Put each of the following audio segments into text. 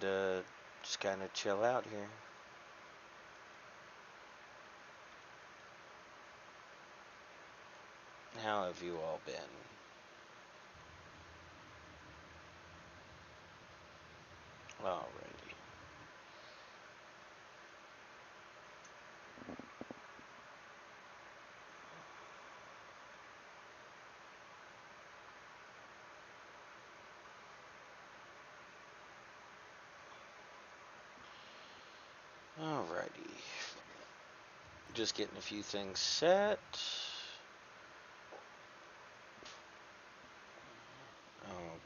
and just kind of chill out here. How have you all been? Alrighty. Alrighty. Just getting a few things set.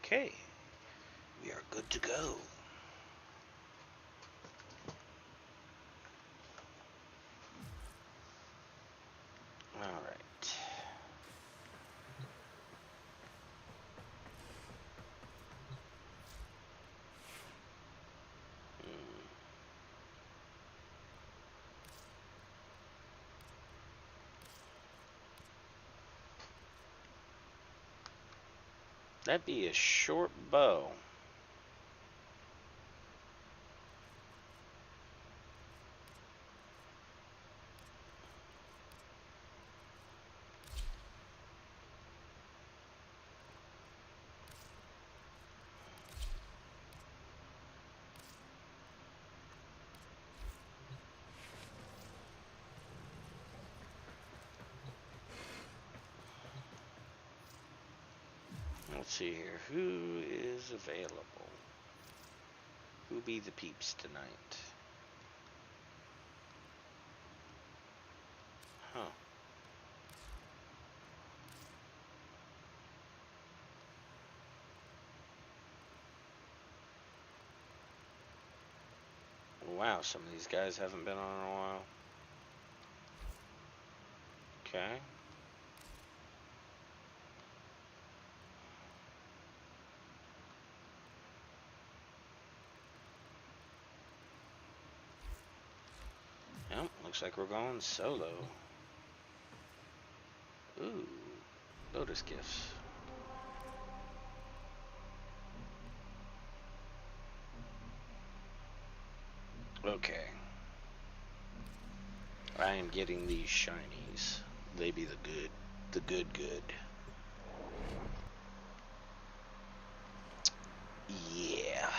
Okay. We are good to go. Alright. That'd be a short bow. Let's see here. Who is available? Who be the peeps tonight? Huh. Wow, some of these guys haven't been on in a while. Okay. Yep, looks like we're going solo. Ooh, lotus gifts. Okay. I am getting these shinies. They be the good. Yeah.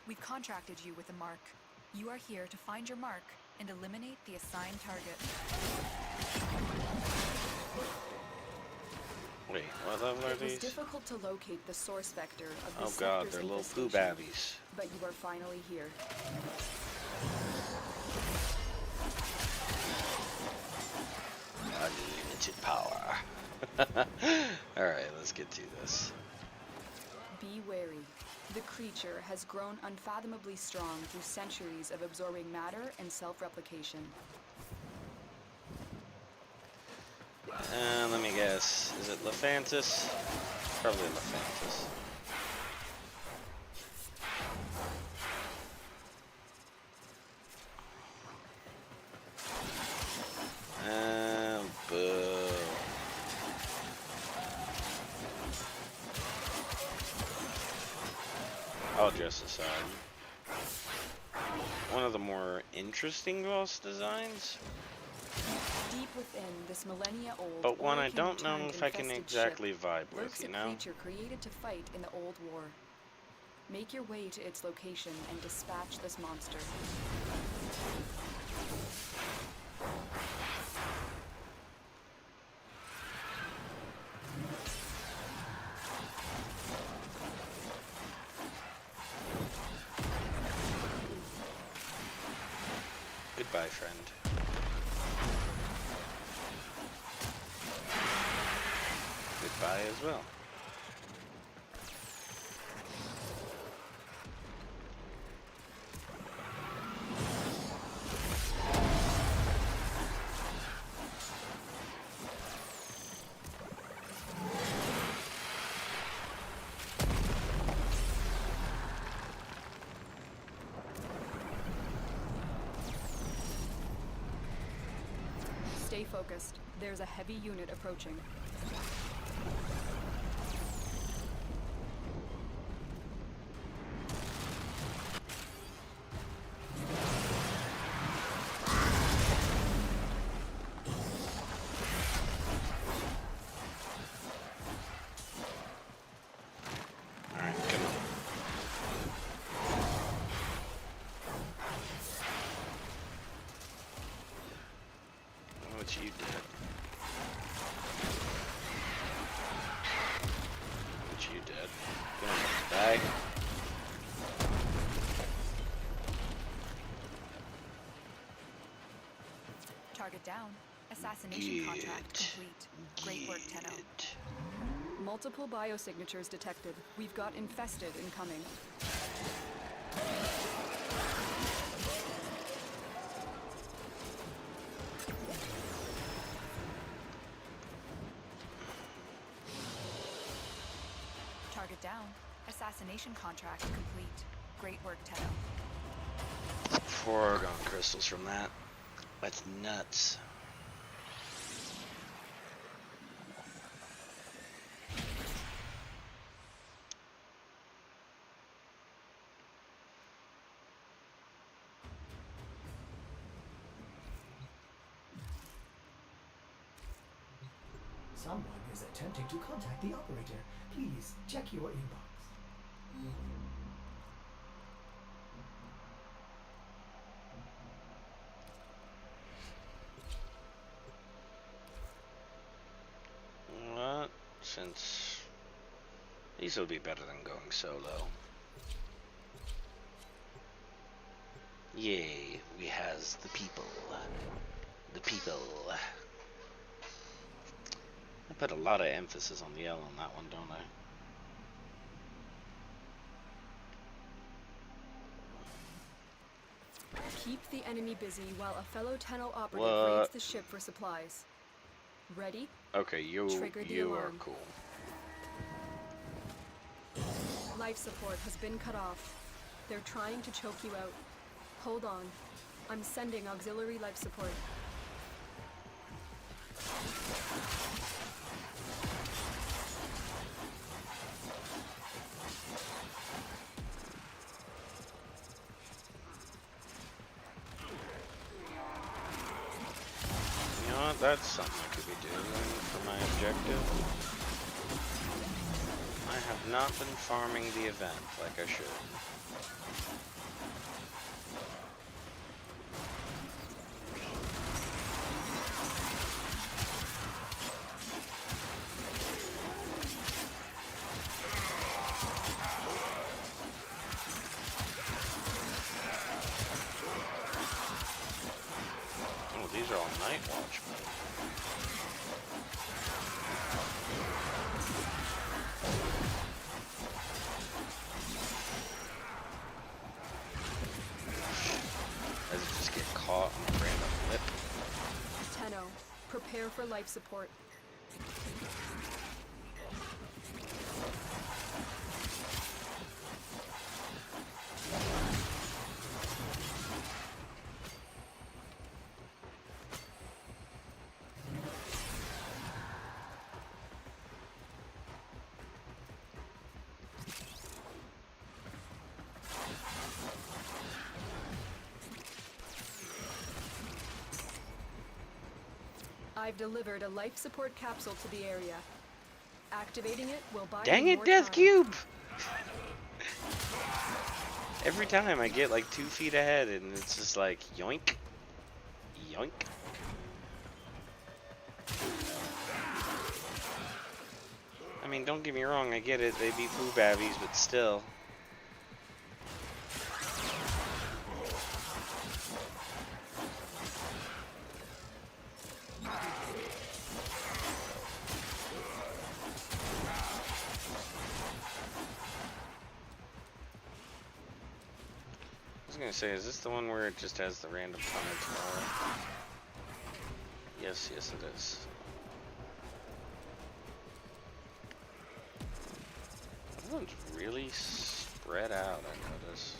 We've contracted you with a mark. You are here to find your mark and eliminate the assigned target. Wait, what level are It was these? difficult to locate the source vector of the Oh god, sector's they're little poo infestation, babbies. but you are finally here. Unlimited power. Alright, let's get to this. Be wary. The creature has grown unfathomably strong through centuries of absorbing matter and self-replication. Let me guess. Is it Lephantis? Probably Lephantis. Boo. All jokes aside, one of the more interesting boss designs. Deep within this millennia-old, But one I don't know if I can exactly vibe with, you know? Lurks a creature created to fight in the old war. Make your way to its location and dispatch this monster. Goodbye, friend. Goodbye as well. Stay focused. There's a heavy unit approaching. Get you dead. Get you dead. Get him to die. Target down. Assassination contract complete. Great work, Tenno. Multiple biosignatures detected. We've got infested incoming. Target down. Assassination contract complete. Great work, Tenno. 4 argon crystals from that. That's nuts. Someone is attempting to contact the operator. Please check your inbox. What? Since these will be better than going solo. Yay, we has the people. The people. I put a lot of emphasis on the L on that one, don't I? Keep the enemy busy while a fellow Tenno operative What? raids the ship for supplies. Ready? Okay, you are alarm. cool. Life support has been cut off. They're trying to choke you out. Hold on. I'm sending auxiliary life support. You know what? That's something I could be doing for my objective. I have not been farming the event like I should. Oh, these are all night watchmen. Does it just get caught on a random lip? Tenno, prepare for life support. I've delivered a life support capsule to the area. Activating it will buy Dang you it, more Death time. Cube! Every time I get like 2 feet ahead and it's just like yoink, yoink. I mean, don't get me wrong, I get it, they be poo babbies, but still. I was gonna say, is this the one where it just has the random tonnage bar? Yes, yes it is. That one's really spread out, I notice.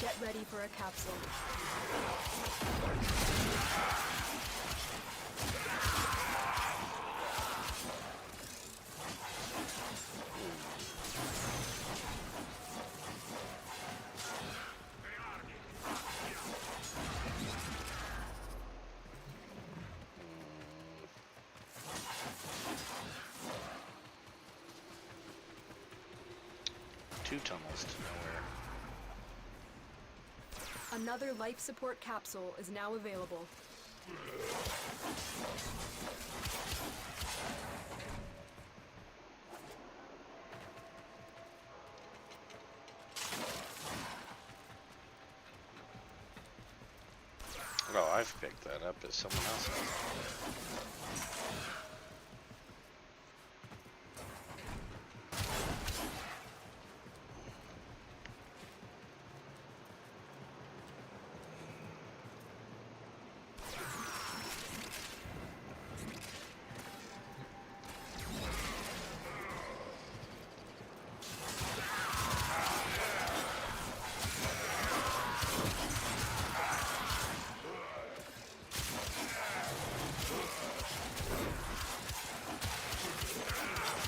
Get ready for a capsule. 2 tunnels to nowhere. Another life support capsule is now available. Oh, I've picked that up as someone else has.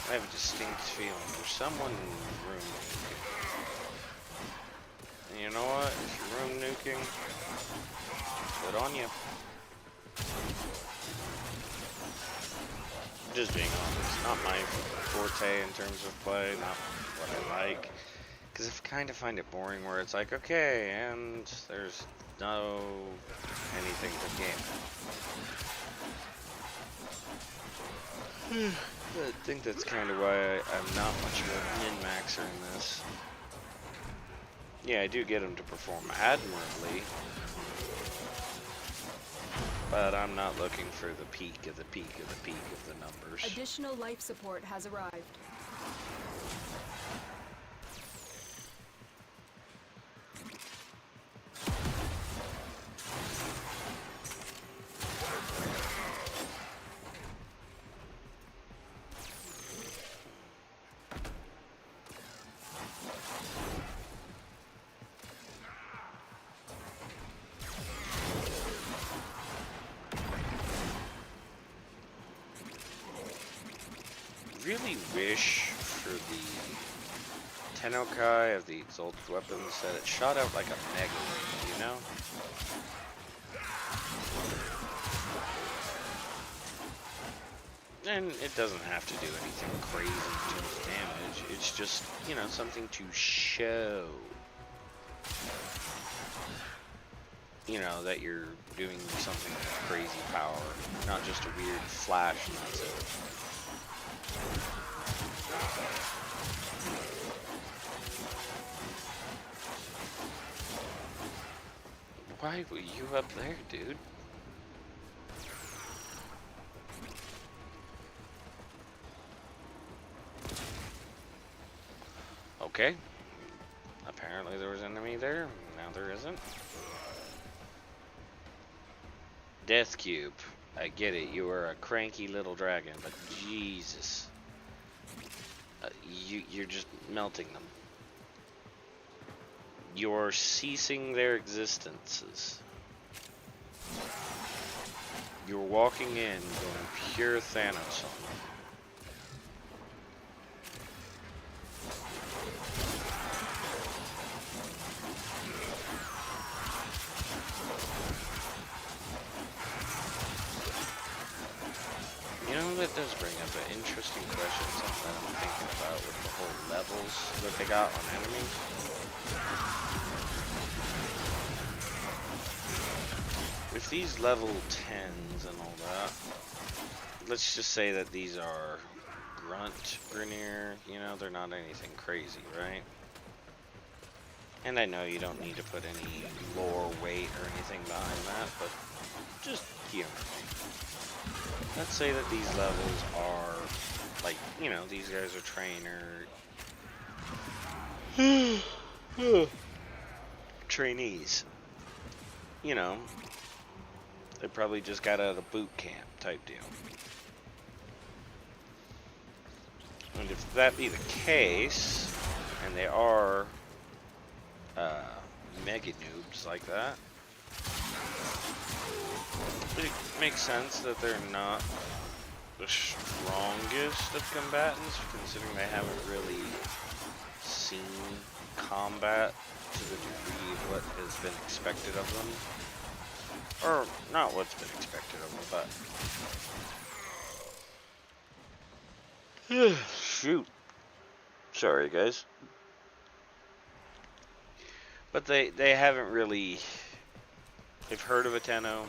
I have a distinct feeling there's someone in the room nuking. And you know what? If you're room nuking, good on you. Just being honest, not my forte in terms of play, not what I like. Because I kind of find it boring where it's like, okay, and there's no anything to gain. I think that's kind of why I'm not much of a min-maxer in this. Yeah, I do get them to perform admirably, but I'm not looking for the peak of the peak of the peak of the numbers. Additional life support has arrived. Really wish for the Tennokai of the Exalted Weapons that it shot out like a mega wave, you know? And it doesn't have to do anything crazy in terms of damage, it's just, you know, something to show. You know, that you're doing something with crazy power, not just a weird flash and that's it. Why were you up there, dude? Okay. Apparently there was an enemy there. Now there isn't. Death Cube. I get it. You are a cranky little dragon, but Jesus. You're just melting them. You're ceasing their existences. You're walking in, going pure Thanos on them. You know, that does bring up an interesting question, something that I'm thinking about with the whole levels that they got on enemies. If these level 10s and all that, let's just say that these are Grunt, Grineer, you know, they're not anything crazy, right? And I know you don't need to put any lore weight or anything behind that, but just humor me. Let's say that these levels are, like, you know, these guys are trainees. You know, they probably just got out of boot camp type deal. And if that be the case, and they are mega noobs like that, it makes sense that they're not the strongest of combatants, considering they haven't really seen combat to the degree of what has been expected of them. Or, not what's been expected of them, but... Shoot. Sorry, guys. But they haven't really. They've heard of a Tenno.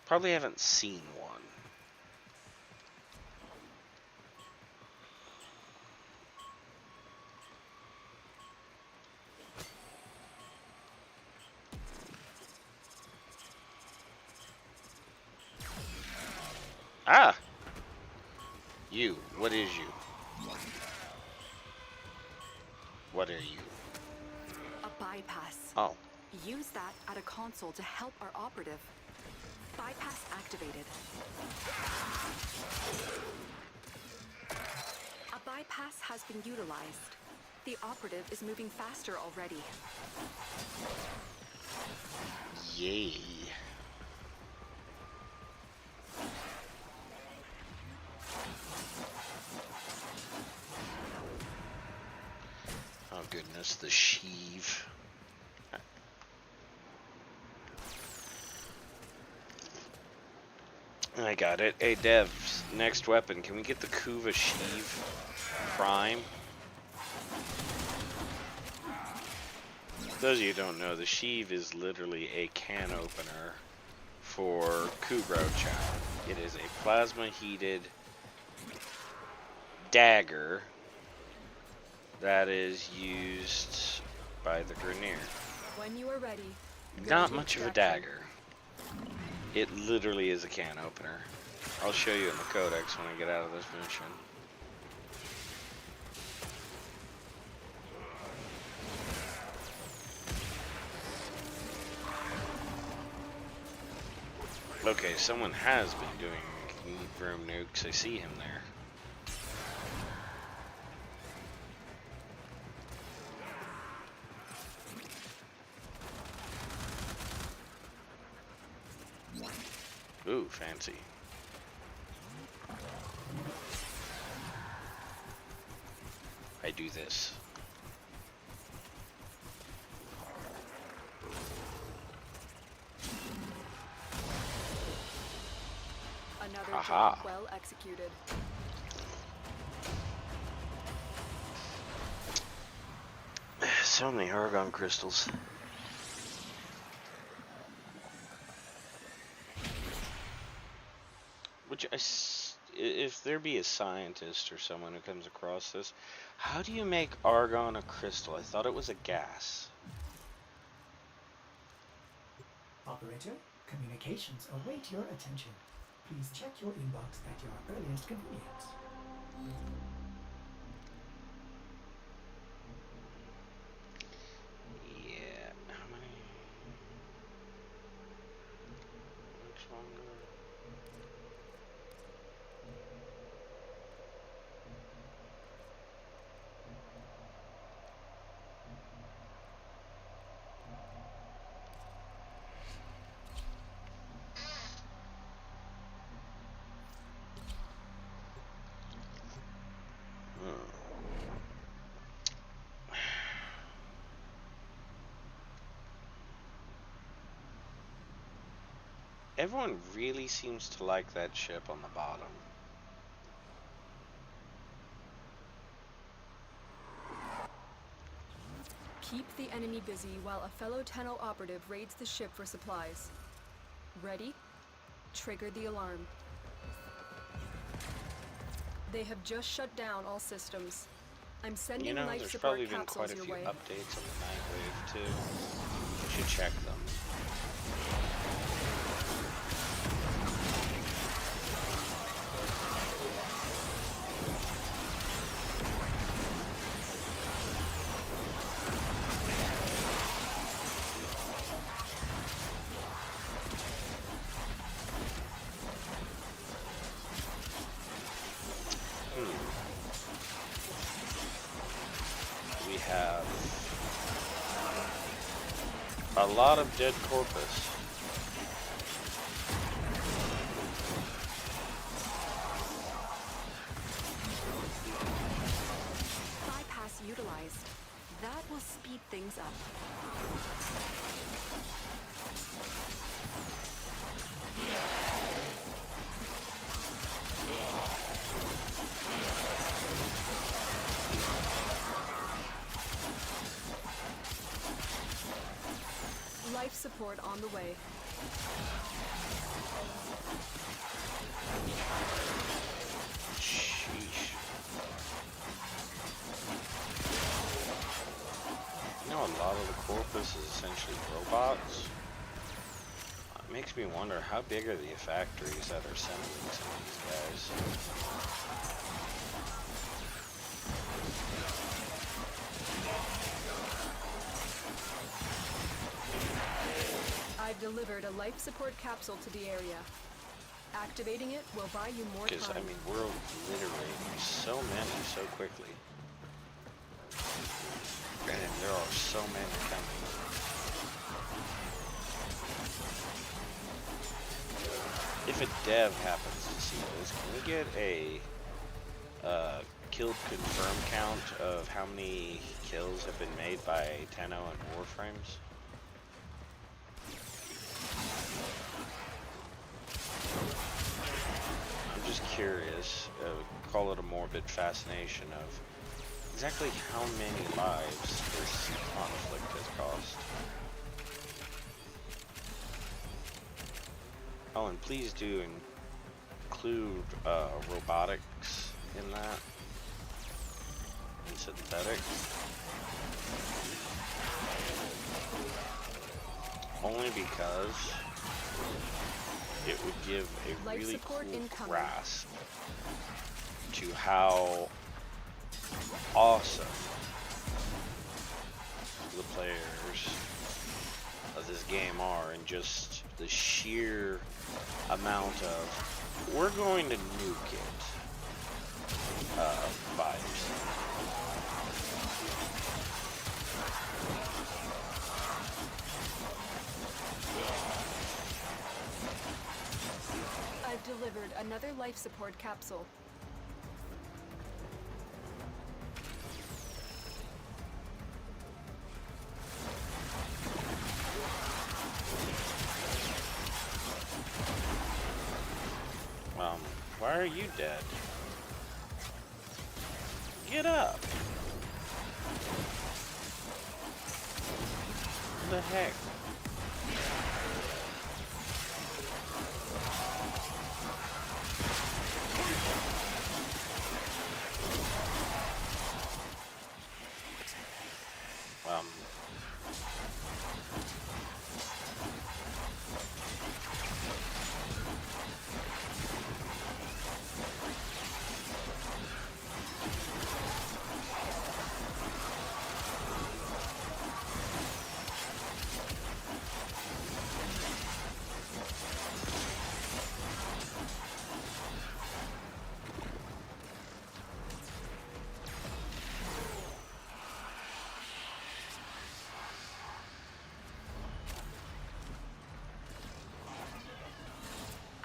Probably haven't seen one. Ah! You. What is you? What are you? A bypass. Oh. Use that at a console to help our operative. Bypass activated. A bypass has been utilized. The operative is moving faster already. Yay. Oh goodness, the sheave. I got it. Hey devs, next weapon. Can we get the Kuva sheave prime? Those of you who don't know, the sheave is literally a can opener for Kubrow Chow. It is a plasma heated dagger that is used by the Grineer. When you are ready. Not much of a dagger. It literally is a can opener. I'll show you in the codex when I get out of this mission. Okay, someone has been doing room nukes. I see him there. Ooh, fancy. I do this. Another Aha. job well executed. So many argon crystals. Which, if there be a scientist or someone who comes across this, how do you make argon a crystal? I thought it was a gas. Operator, communications await your attention. Please check your inbox at your earliest convenience. Yeah, how many? Much longer? Everyone really seems to like that ship on the bottom. Keep the enemy busy while a fellow Tenno operative raids the ship for supplies. Ready? Trigger the alarm. They have just shut down all systems. I'm sending You know, life there's support probably been capsules quite a your few way. updates on the night wave too. You should check them. We have a lot of dead corpus. Bypass utilized. That will speed things up. support on the way. Sheesh. You know, a lot of the corpus is essentially robots. It makes me wonder how big are the factories that are assembling some of these guys. I've delivered a life support capsule to the area. Activating it will buy you more time. Because, I mean, we're obliterating so many so quickly. And there are so many coming. If a dev happens to see this, can we get a killed confirm count of how many kills have been made by Tenno and Warframes? I'm just curious, call it a morbid fascination of exactly how many lives this conflict has cost. Oh, and please do include robotics in that, and synthetic. Only because it would give a Life really support cool incoming. grasp to how awesome the players of this game are, and just the sheer amount of we're going to nuke it vibes. I've delivered another life support capsule. Why are you dead? Get up! What the heck?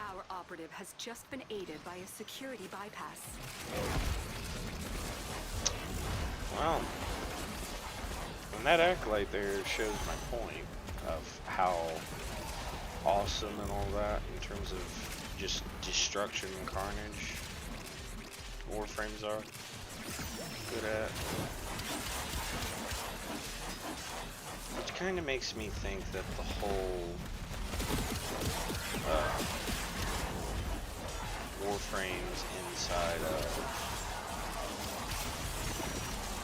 Our operative has just been aided by a security bypass. Well, and that acolyte there shows my point of how awesome and all that in terms of just destruction and carnage Warframes are good at. Which kind of makes me think that the whole Warframes inside of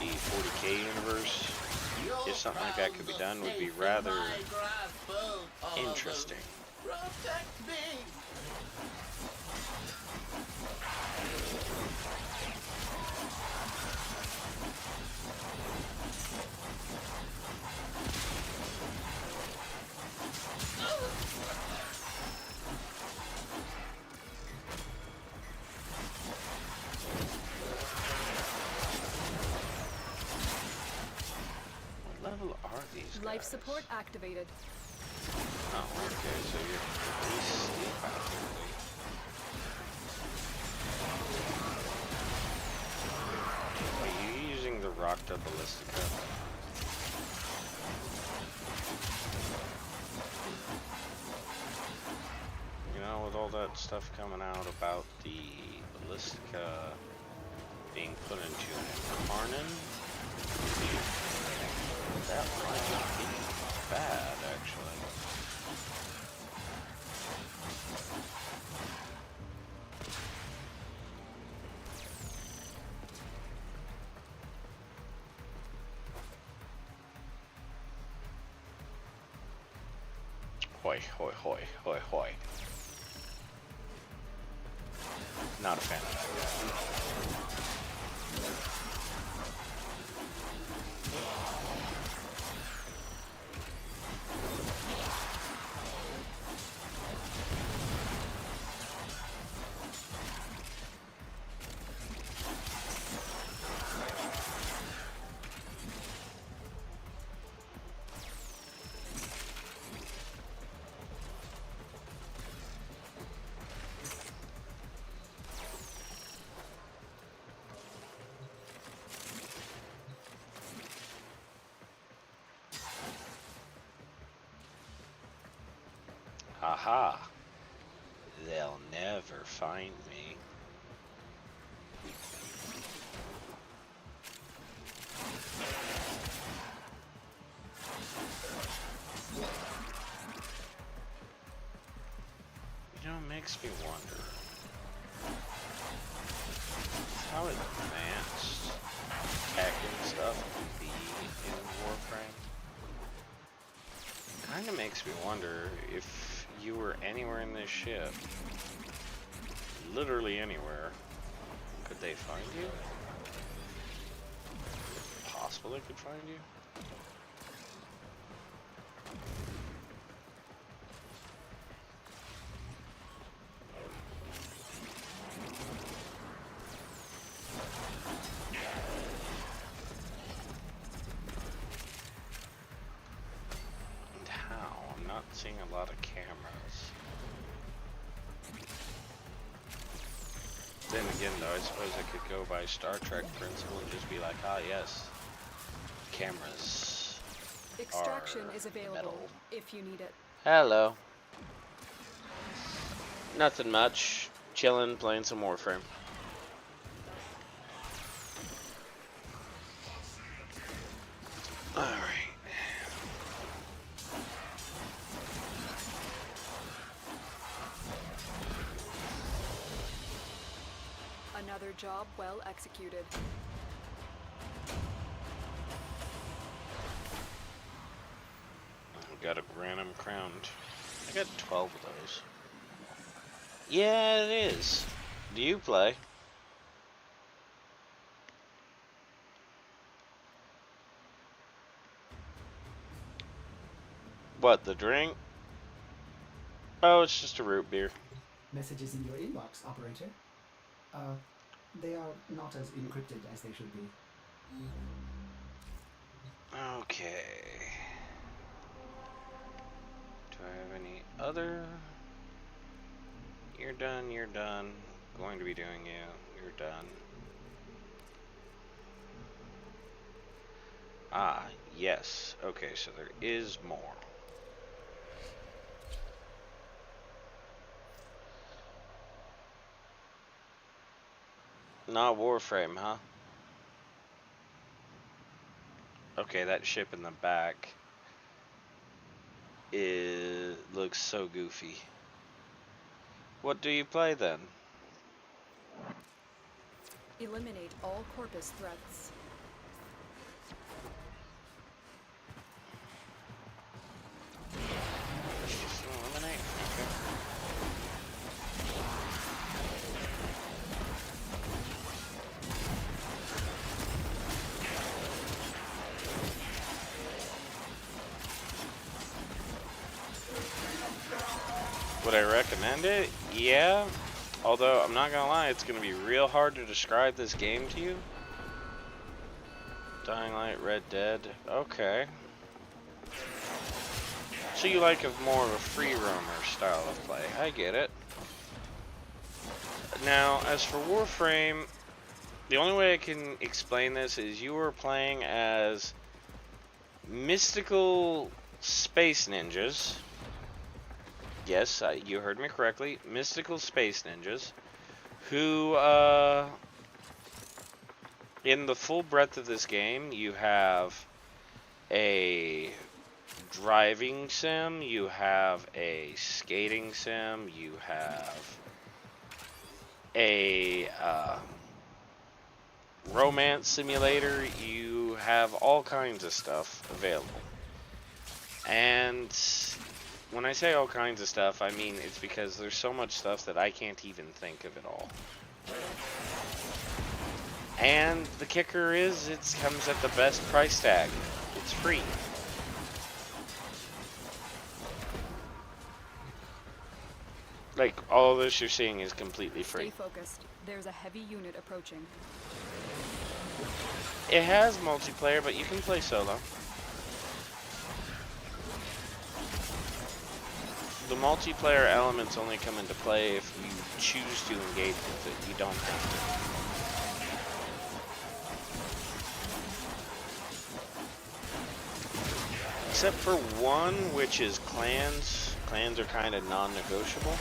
the 40k universe, if something like that could be done, would be rather interesting. Protect me! What level are these guys? Life support activated. Oh, okay, so you're pretty steep actively. Are you using the Rocta Ballistica? You know, with all that stuff coming out about the Ballistica being put into an Incarnon, that might not be bad, actually. Hoi, hoi, hoi, hoi, hoi. Not a fan of that guy. Haha. They'll never find me. You know, it makes me wonder how advanced tech and stuff can be in Warframe. Kind of makes me wonder if you were anywhere in this ship, literally anywhere, could they find you? Is it possible they could find you? And how? I'm not seeing a lot of cameras. Then again, though, I suppose I could go by Star Trek principle and just be like, ah, yes, cameras. Extraction are is available metal. if you need it. Hello. Nothing much. Chilling, playing some Warframe. Alright. Another job well executed. I got a Granum crowned. I got 12 of those. Yeah, it is. Do you play? What, the drink? Oh, it's just a root beer. Messages in your inbox, operator. They are not as encrypted as they should be. Okay. Do I have any other? You're done, you're done. Going to be doing you. You're done. Ah, yes. Okay, so there is more. Not Warframe, huh? Okay, that ship in the back looks so goofy. What do you play then? Eliminate all corpus threats. Just eliminate? Okay. Would I recommend it? Yeah. Although, I'm not gonna lie, it's gonna be real hard to describe this game to you. Dying Light, Red Dead. Okay. So you like more of a free roamer style of play. I get it. Now, as for Warframe, the only way I can explain this is you were playing as mystical space ninjas. Yes, you heard me correctly. Mystical space ninjas who, in the full breadth of this game, you have a driving sim, you have a skating sim, you have a romance simulator, you have all kinds of stuff available. And when I say all kinds of stuff, I mean it's because there's so much stuff that I can't even think of it all. And the kicker is, it comes at the best price tag. It's free. Like, all of this you're seeing is completely free. Stay focused. There's a heavy unit approaching. It has multiplayer, but you can play solo. The multiplayer elements only come into play if you choose to engage with it. You don't have to. Except for one, which is clans. Clans are kind of non-negotiable.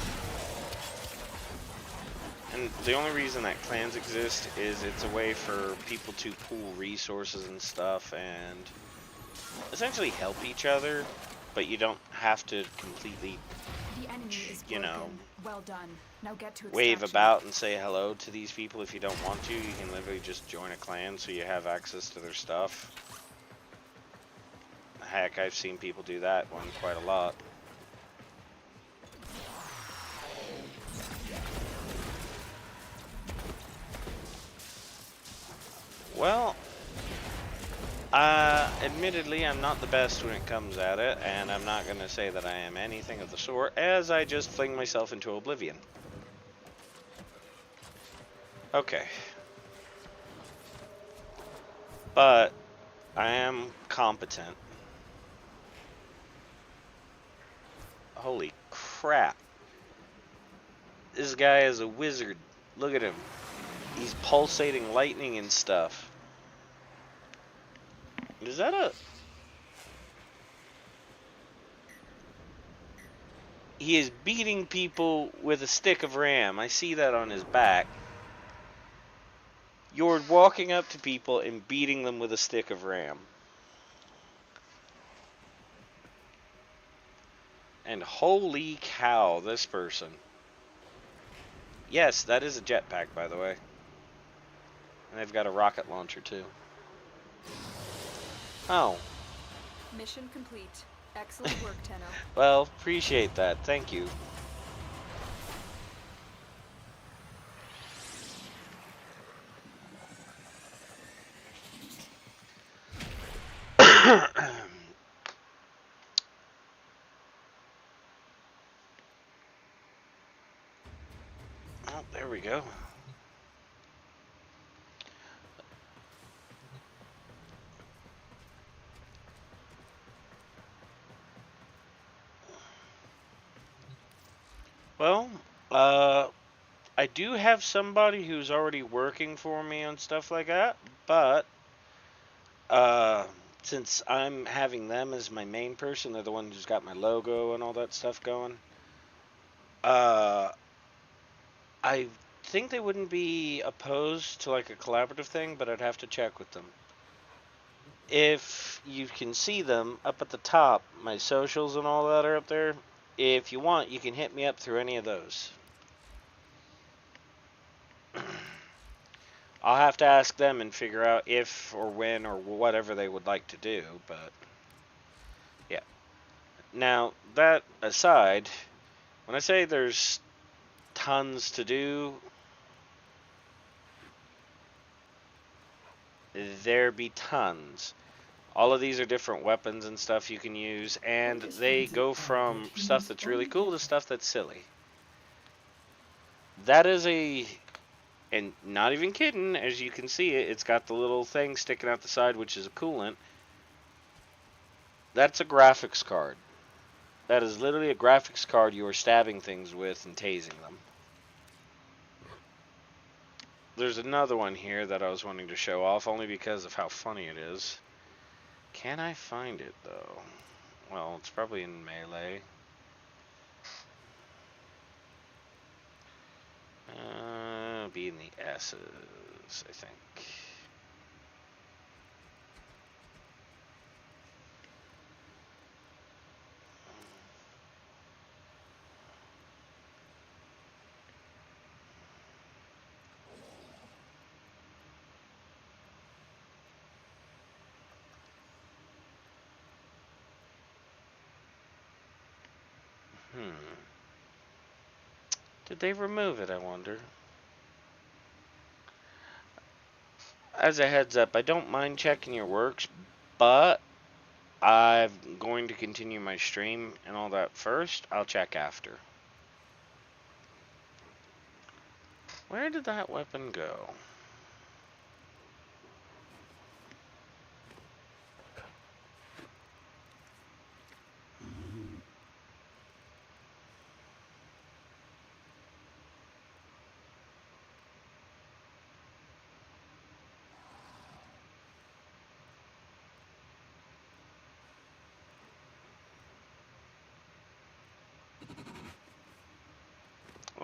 And the only reason that clans exist is it's a way for people to pool resources and stuff and essentially help each other, but you don't have to completely, The enemy is you know, broken. Well done. Now get to wave extraction. about and say hello to these people if you don't want to. You can literally just join a clan so you have access to their stuff. Heck, I've seen people do that one quite a lot. Well, admittedly, I'm not the best when it comes at it, and I'm not going to say that I am anything of the sort, as I just fling myself into oblivion. Okay. But I am competent. Holy crap. This guy is a wizard. Look at him. He's pulsating lightning and stuff. Is that a... He is beating people with a stick of ram. I see that on his back. You're walking up to people and beating them with a stick of ram. And holy cow, this person. Yes, that is a jetpack, by the way. And they've got a rocket launcher, too. Oh. Mission complete. Excellent work, Tenno. Well, appreciate that. Thank you. Oh, there we go. Well, I do have somebody who's already working for me on stuff like that, but since I'm having them as my main person, they're the one who's got my logo and all that stuff going. I think they wouldn't be opposed to like a collaborative thing, but I'd have to check with them. If you can see them up at the top, my socials and all that are up there. If you want, you can hit me up through any of those. I'll have to ask them and figure out if or when or whatever they would like to do, but yeah. Now, that aside, when I say there's tons to do, there be tons. All of these are different weapons and stuff you can use, and they go from stuff that's really cool to stuff that's silly. That is a... And not even kidding, as you can see it, it's got the little thing sticking out the side, which is a coolant. That's a graphics card. That is literally a graphics card you are stabbing things with and tasing them. There's another one here that I was wanting to show off, only because of how funny it is. Can I find it, though? Well, it's probably in Melee. Be in the S's, I think. Did they remove it, I wonder? As a heads up, I don't mind checking your works, but I'm going to continue my stream and all that first. I'll check after. Where did that weapon go?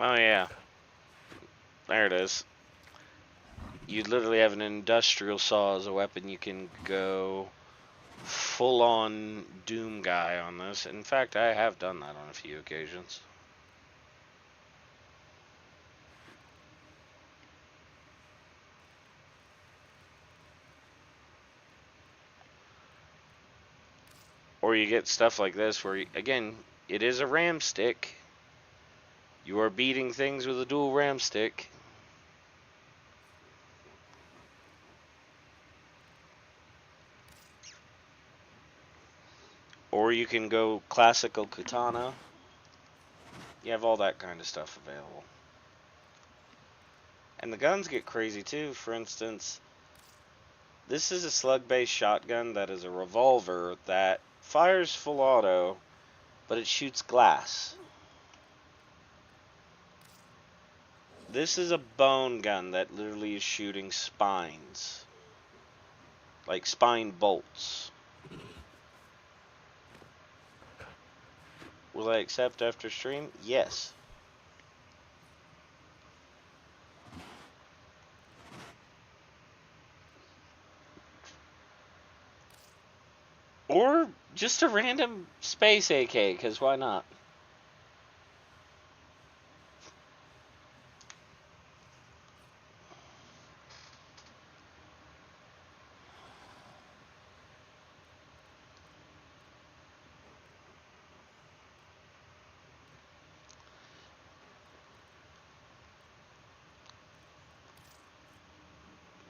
Oh yeah, there it is. You literally have an industrial saw as a weapon. You can go full-on Doom guy on this. In fact, I have done that on a few occasions. Or you get stuff like this where, again, it is a ram stick. You are beating things with a dual ram stick. Or you can go classical katana. You have all that kind of stuff available. And the guns get crazy too. For instance, this is a slug-based shotgun that is a revolver that fires full auto, but it shoots glass. This is a bone gun that literally is shooting spines. Like spine bolts. Will I accept after stream? Yes. Or just a random space AK, because why not?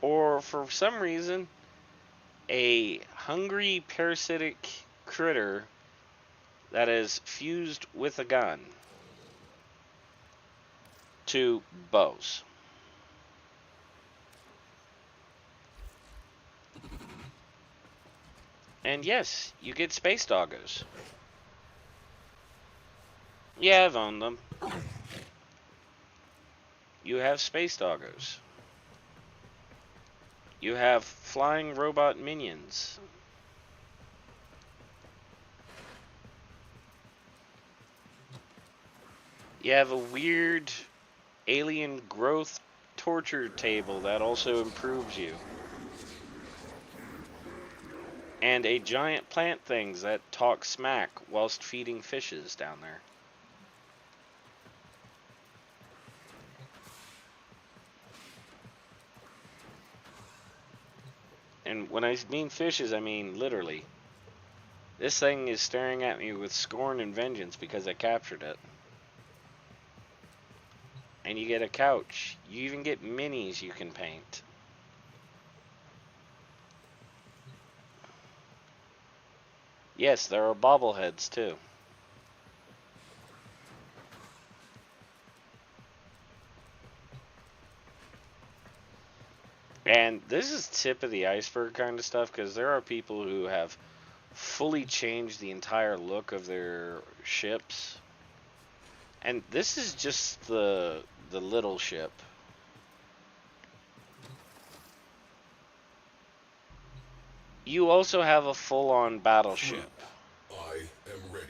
Or for some reason, a hungry parasitic critter that is fused with a gun to bows. And yes, you get space doggos. Yeah, I've owned them. You have space doggos. You have flying robot minions. You have a weird alien growth torture table that also improves you. And a giant plant things that talk smack whilst feeding fishes down there. And when I mean fishes, I mean literally. This thing is staring at me with scorn and vengeance because I captured it. And you get a couch. You even get minis you can paint. Yes, there are bobbleheads too. And this is tip of the iceberg kind of stuff, because there are people who have fully changed the entire look of their ships. And this is just the little ship. You also have a full-on battleship. I am ready.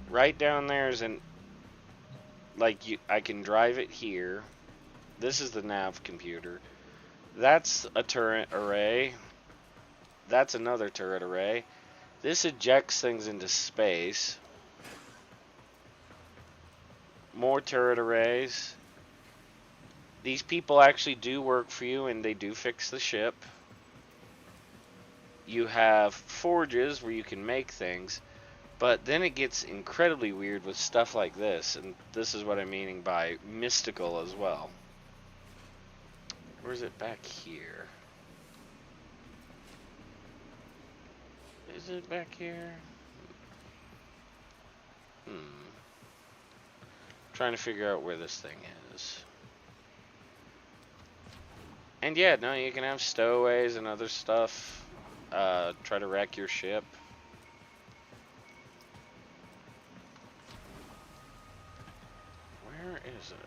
Right down there is an, like, I can drive it here. This is the nav computer. That's a turret array. That's another turret array. This ejects things into space. More turret arrays. These people actually do work for you, and they do fix the ship. You have forges where you can make things. But then it gets incredibly weird with stuff like this, and this is what I'm meaning by mystical as well. Or is it back here? Is it back here? Trying to figure out where this thing is. And yeah, no, you can have stowaways and other stuff. Try to wreck your ship. Where is it?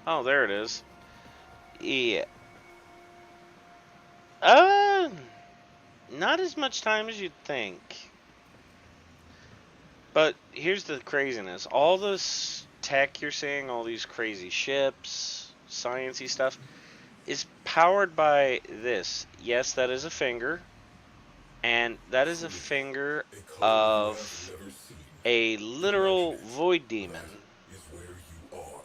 Oh, there it is. Yeah. Not as much time as you'd think. But here's the craziness. All this tech you're seeing, all these crazy ships, sciencey stuff, is powered by this. Yes, that is a finger. And that is a finger A color you have of never seen. a literal void demon. That is where you are.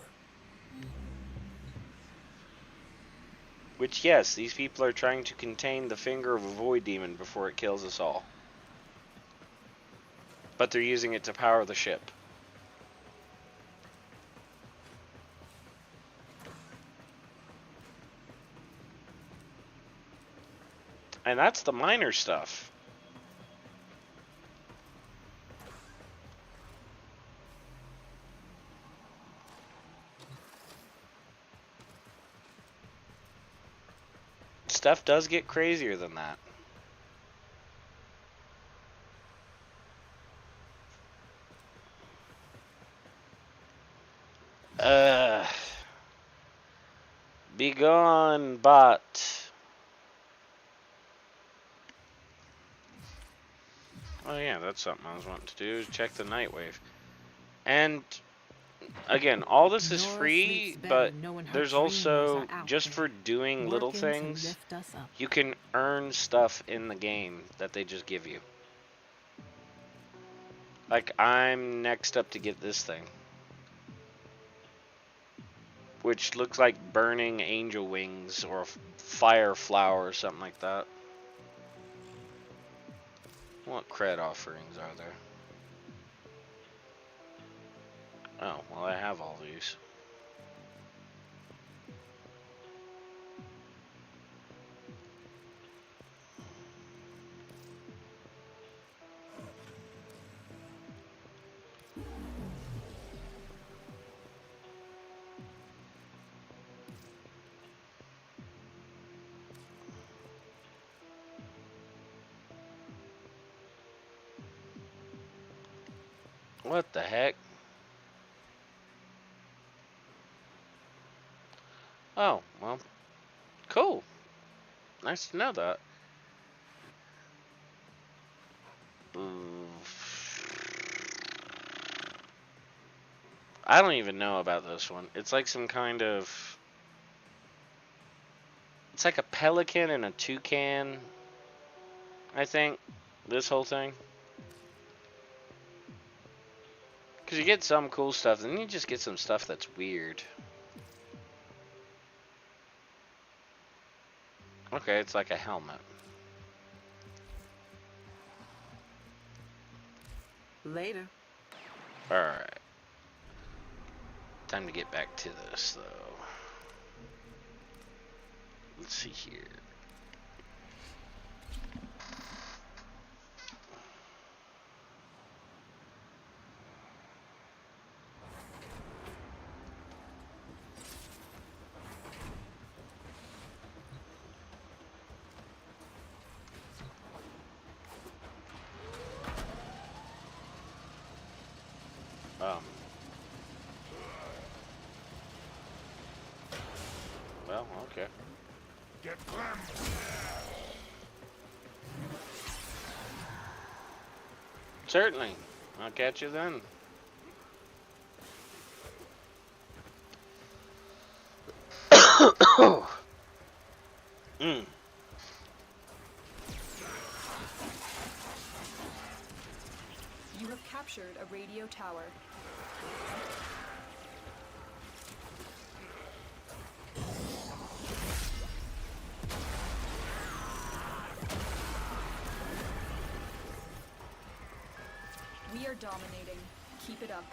Which, yes, these people are trying to contain the finger of a void demon before it kills us all. But they're using it to power the ship. And that's the minor stuff. Stuff does get crazier than that. Be gone, bot. Oh yeah, that's something I was wanting to do, is check the night wave. And again, all this is free, but there's also, just for doing little things, you can earn stuff in the game that they just give you. Like, I'm next up to get this thing, which looks like burning angel wings or fire flower or something like that. What cred offerings are there? Oh, well, I have all these. What the heck? Oh, well, cool. Nice to know that. I don't even know about this one. It's like some kind of... It's like a pelican and a toucan, I think, this whole thing. Because you get some cool stuff, then you just get some stuff that's weird. Okay, it's like a helmet. Later. Alright. Time to get back to this, though. Let's see here. Well, okay. Get them. Certainly. I'll catch you then. Mm. You have captured a radio tower. We are dominating. Keep it up.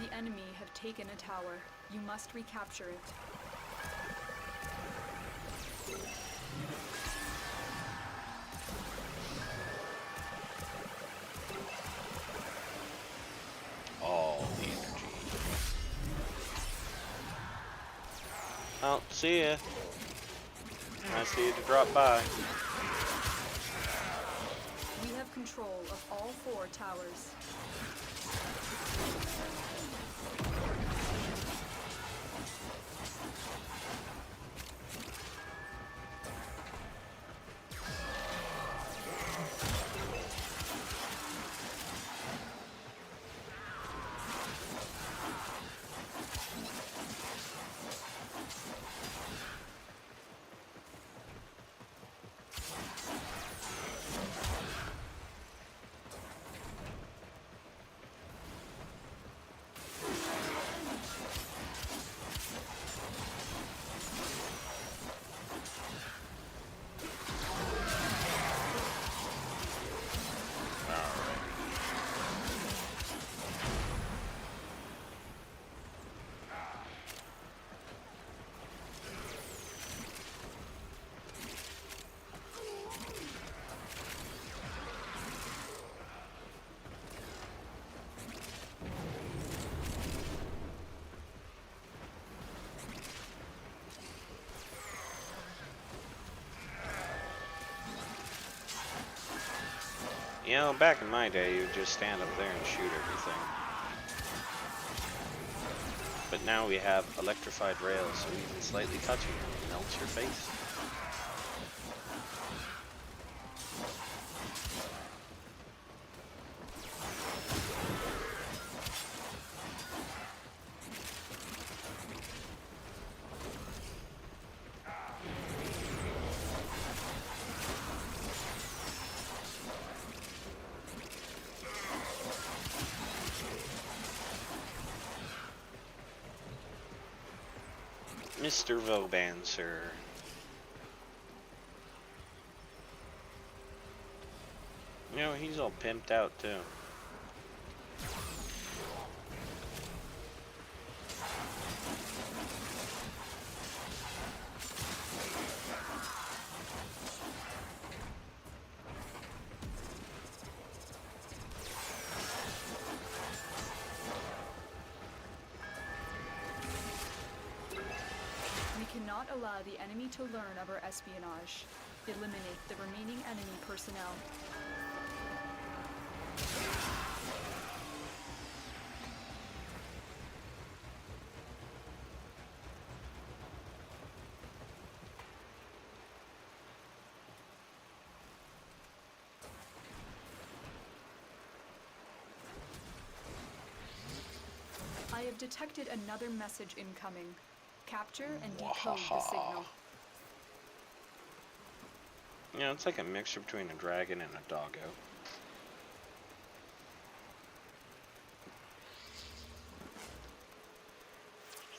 The enemy have taken a tower. You must recapture it. All the energy. Oh, see ya. Nice of you to drop by. We have control of all 4 towers. You know, back in my day, you would just stand up there and shoot everything. But now we have electrified rails, so even slightly touching them melts your face. Mr. Vobancer. You know, he's all pimped out too. Cannot allow the enemy to learn of our espionage. Eliminate the remaining enemy personnel. I have detected another message incoming. Capture and decode the signal. You know, it's like a mixture between a dragon and a doggo.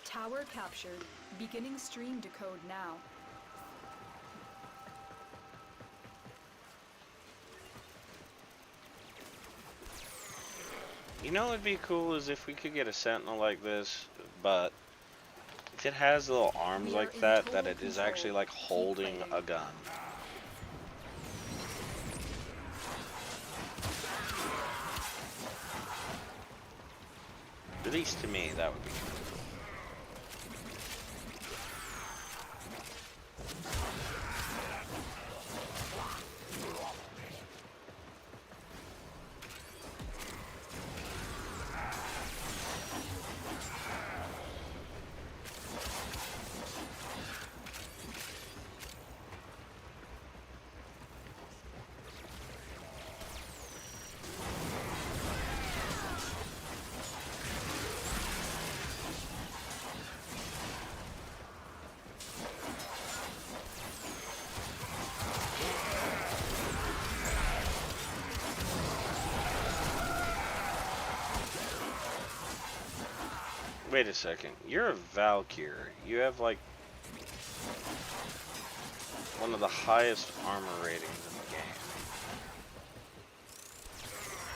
Tower captured. Beginning stream decode now. You know what would be cool is if we could get a sentinel like this, but if it has little arms like that, that it is actually like holding a gun. At least to me, that would be cool. Wait a second. You're a Valkyrie. You have like one of the highest armor ratings in the game.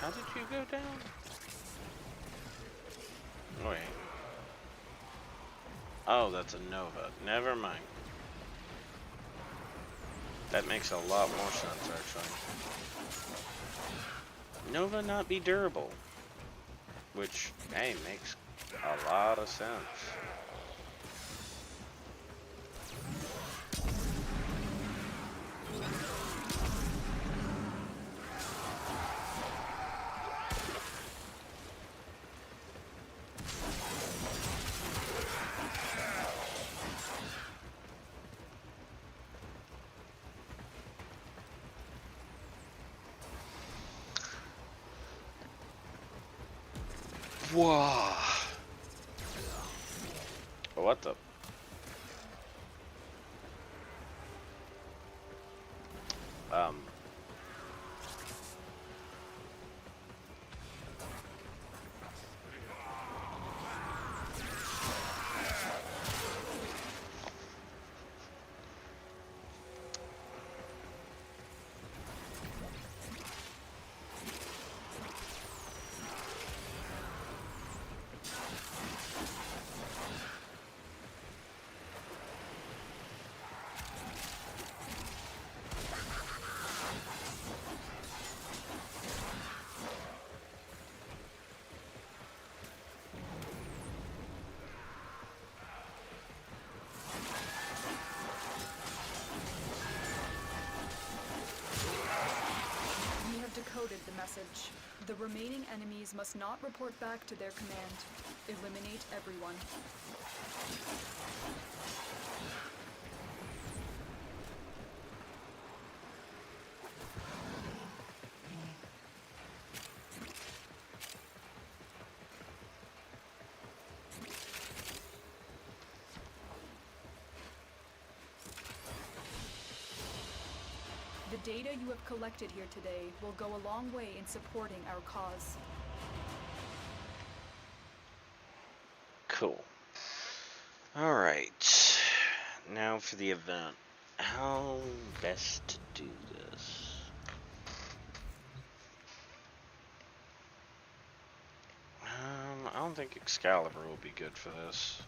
How did you go down? Wait. Oh, that's a Nova. Never mind. That makes a lot more sense, actually. Nova not be durable. Which, hey, makes a lot of sense. Whoa. What the? Um. We have decoded the message. The remaining enemies must not report back to their command. Eliminate everyone. The data you have collected here today will go a long way in supporting our cause. Cool. Alright. Now for the event. How best to do this? I don't think Excalibur will be good for this.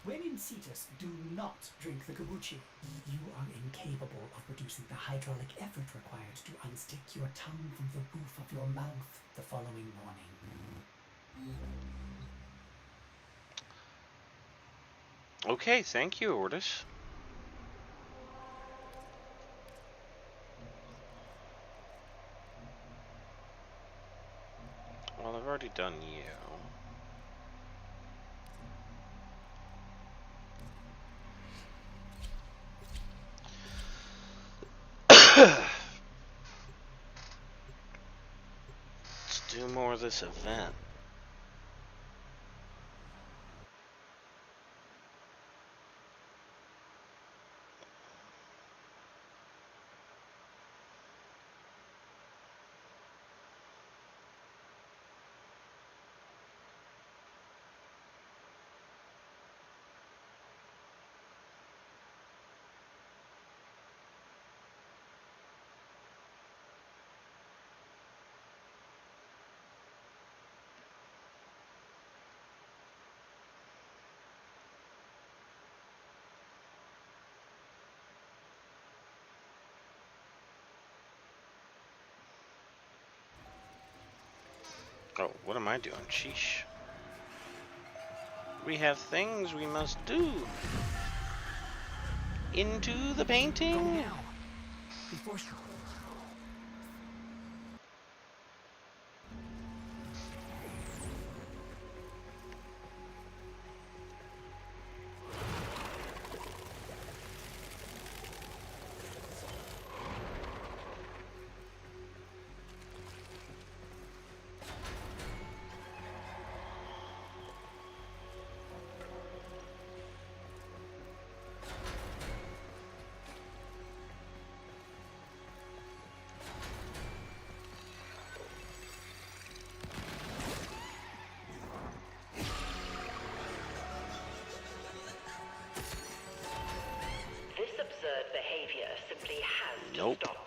When in Cetus, do not drink the kombucha. You are incapable of producing the hydraulic effort required to unstick your tongue from the roof of your mouth the following morning. Okay, thank you, Ordis. Well, I've already done you. Let's do more of this event. Oh, what am I doing? Sheesh. We have things we must do. Into the painting. Before This absurd behavior simply has to Nope. stop.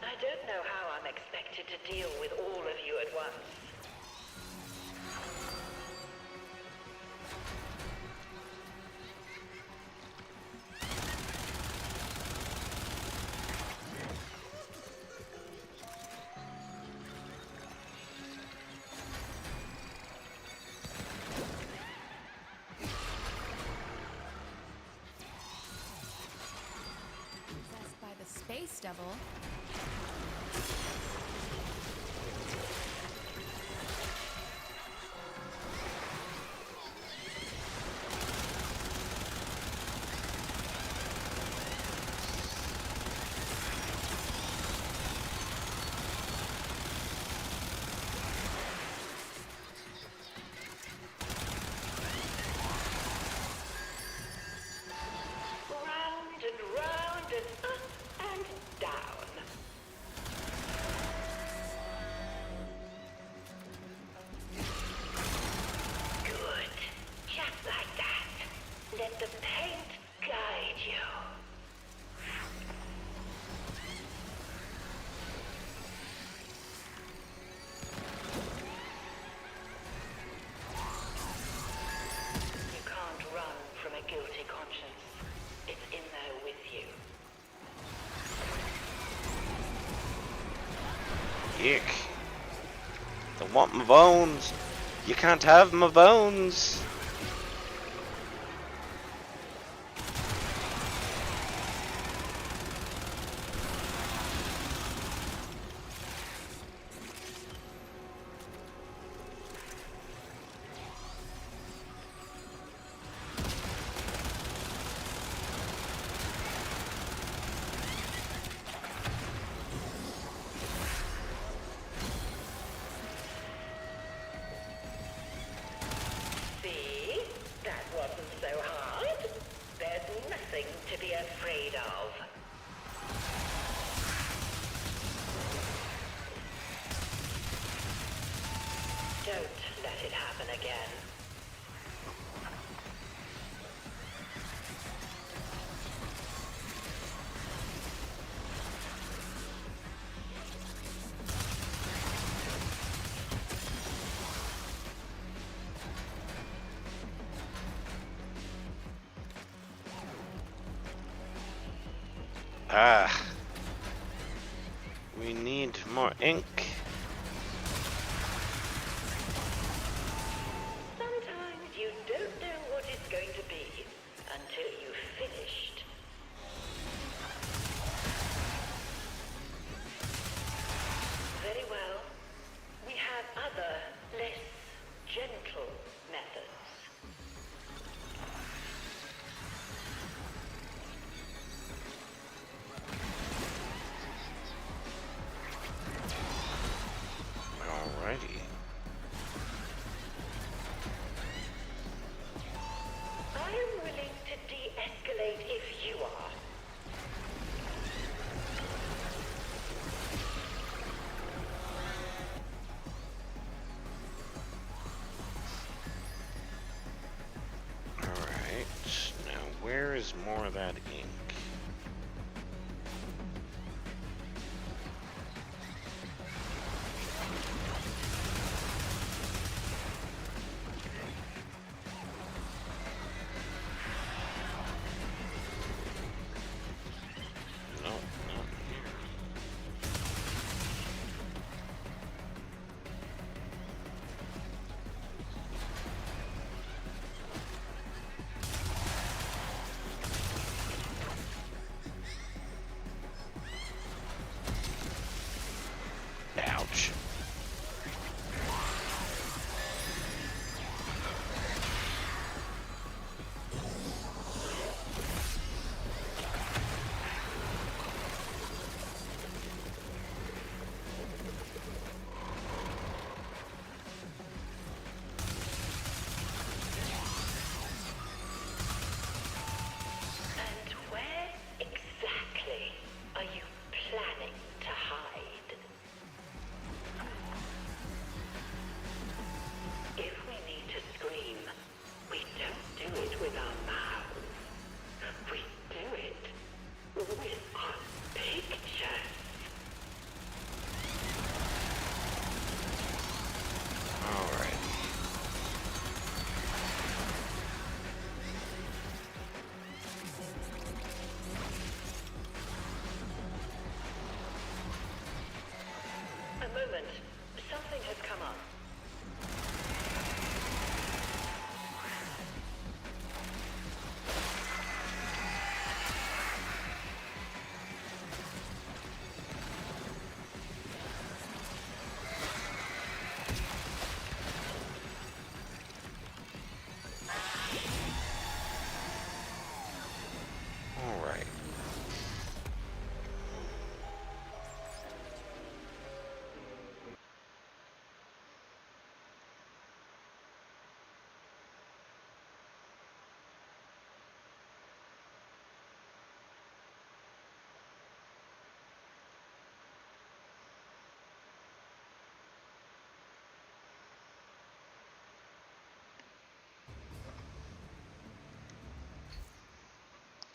I don't know how I'm expected to deal with all of you at once. Possessed by the space devil. Round and round and up and down. Good. Just like that. Let the paint guide you. You can't run from a guilty conscience. It's in there with you. Yuck. They want my bones. You can't have my bones. See? That wasn't so hard. There's nothing to be afraid of. Don't let it happen again. Ah. We need more ink. Sometimes you don't know what it's going to be until you've finished. Very well. We have other, less gentle methods. Alrighty. I am willing to de-escalate if you are. Alright. Now, where is more of that ink? Ouch. And where exactly are you planning to hide? If we need to scream, we don't do it with our mouths. We do it with our pictures. Alright. A moment. Something has come up. Alright.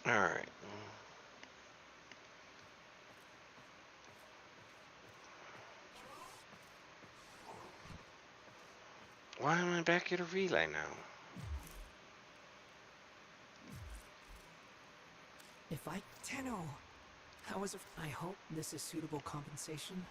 Alright. Why am I back at a relay now? If I... Tenno! How was it? I hope this is suitable compensation.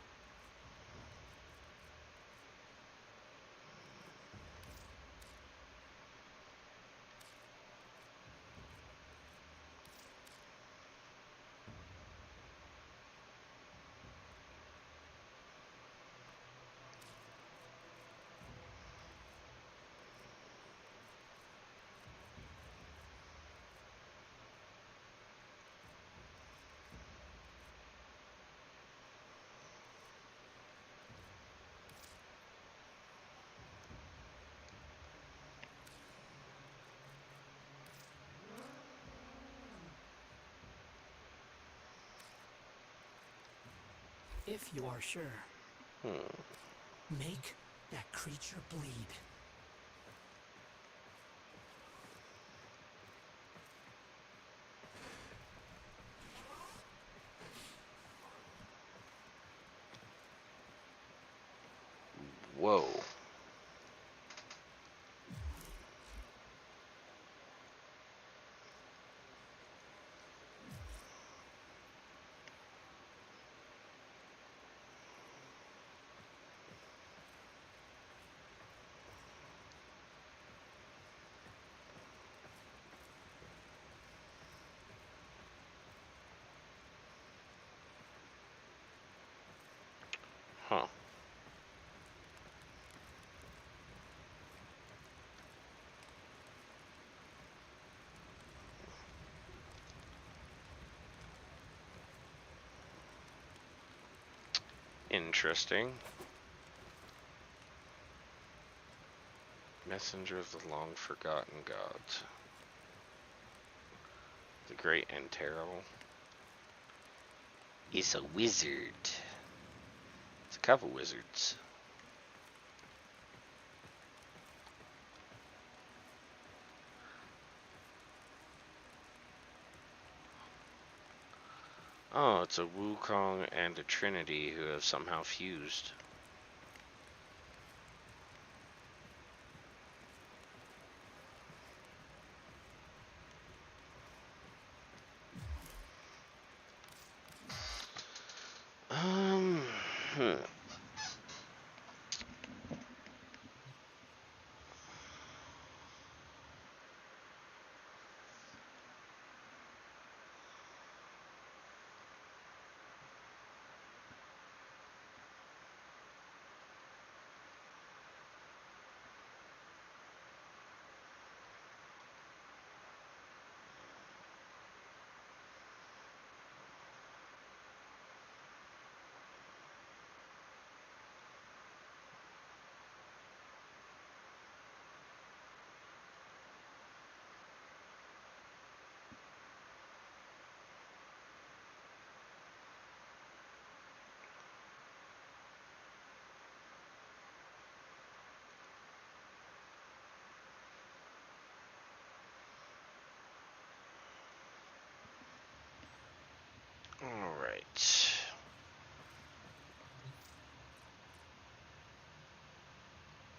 If you are sure, make that creature bleed. Whoa. Huh. Interesting. Messenger of the long forgotten gods. The great and terrible. It's a wizard. It's a couple wizards. Oh, it's a Wukong and a Trinity who have somehow fused. Hmm.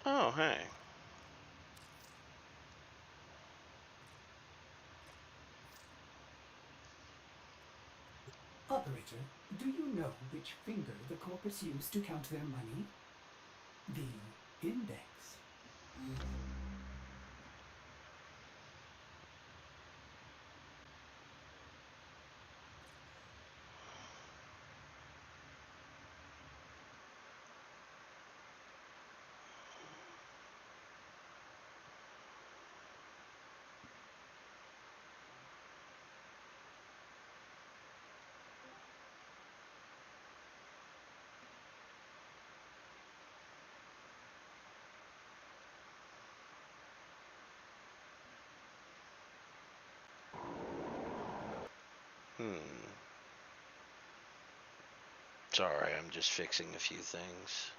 Oh, hey. Operator, do you know which finger the corpus used to count their money? The index. Sorry, I'm just fixing a few things.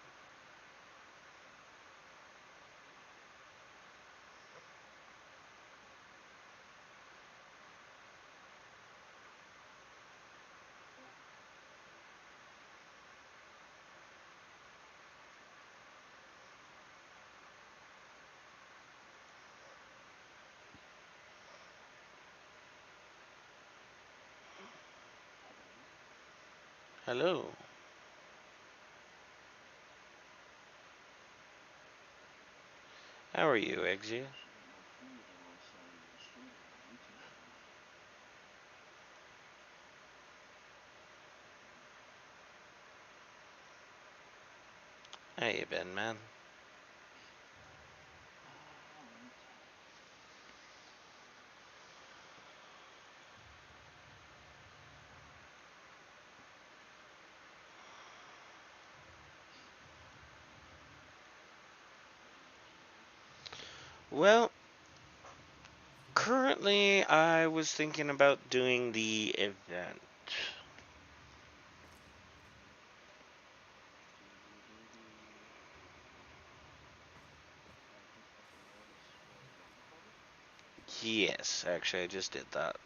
Hello. How are you, Exia? How you been, man? Well, currently I was thinking about doing the event. Yes, actually I just did that.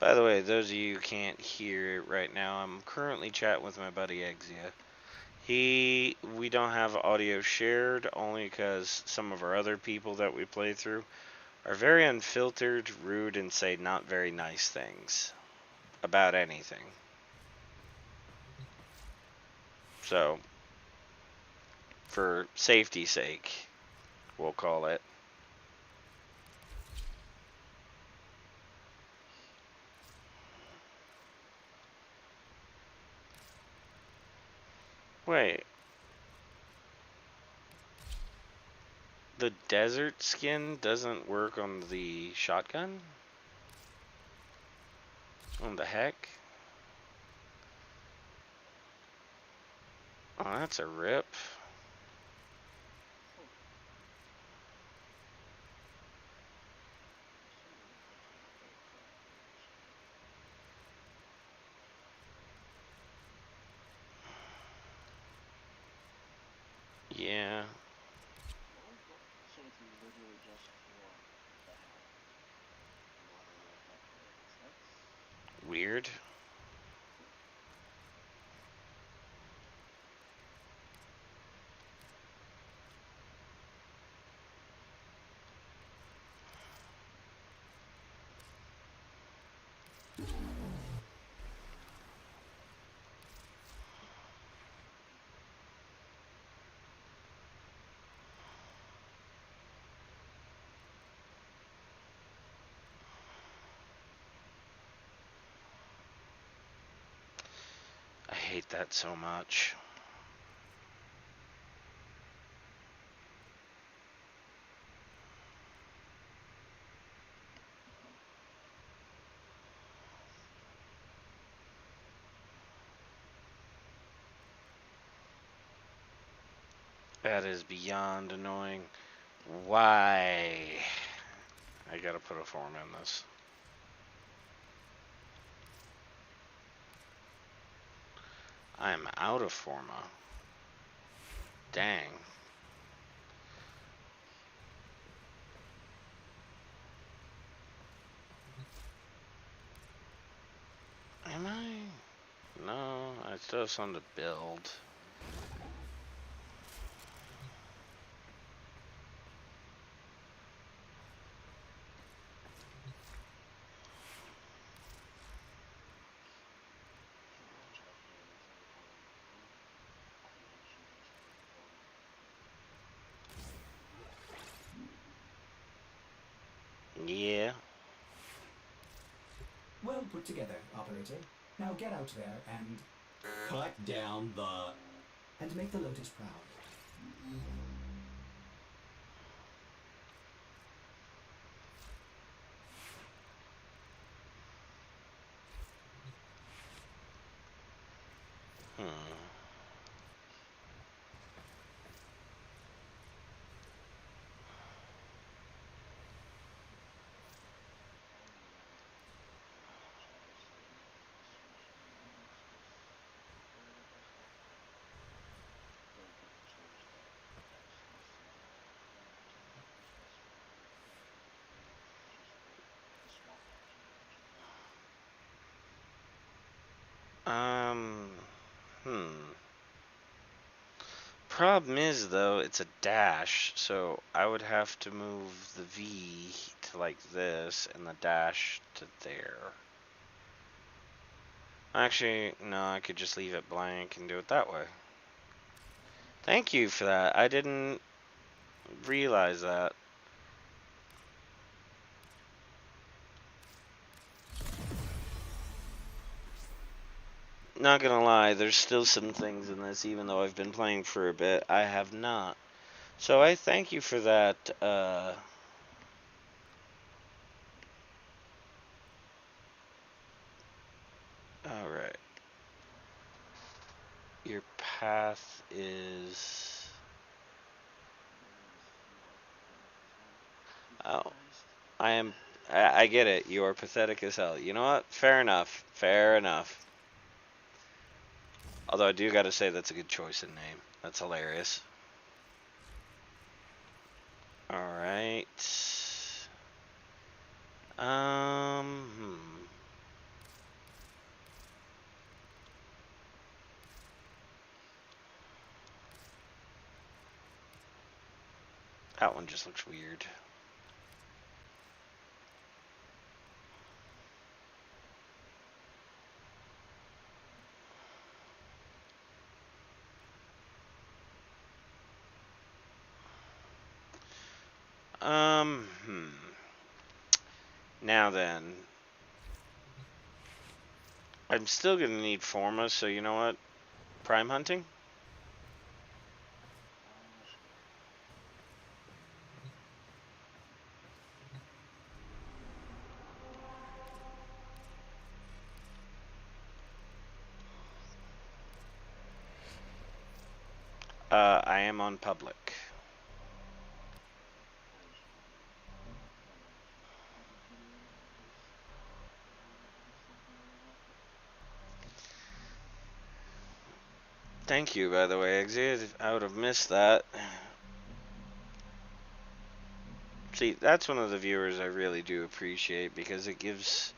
By the way, those of you who can't hear it right now, I'm currently chatting with my buddy Exia. We don't have audio shared only because some of our other people that we play through are very unfiltered, rude, and say not very nice things about anything. So, for safety's sake, we'll call it. Wait, the desert skin doesn't work on the shotgun? On the heck? Oh, that's a rip. Yeah. Weird. I hate that so much. That is beyond annoying. Why? I gotta put a form in this. I'm out of forma. Dang. Am I? No, I still have some to build. together, operator. Now get out there and... Cut down the... and make the Lotus proud. Um, hmm. Problem is, though, it's a dash, so I would have to move the V to like this and the dash to there. Actually, no, I could just leave it blank and do it that way. Thank you for that. I didn't realize that. Not gonna lie, there's still some things in this, even though I've been playing for a bit, I have not. So I thank you for that, alright. Your path is... Oh, I get it. You are pathetic as hell. You know what? Fair enough. Fair enough. Although I do gotta say that's a good choice in name. That's hilarious. Alright. Hmm. That one just looks weird. Hmm. Now then. I'm still gonna need Forma, so you know what? Prime hunting? I am on public. Thank you, by the way, Exit. I would have missed that. See, that's one of the viewers I really do appreciate because it gives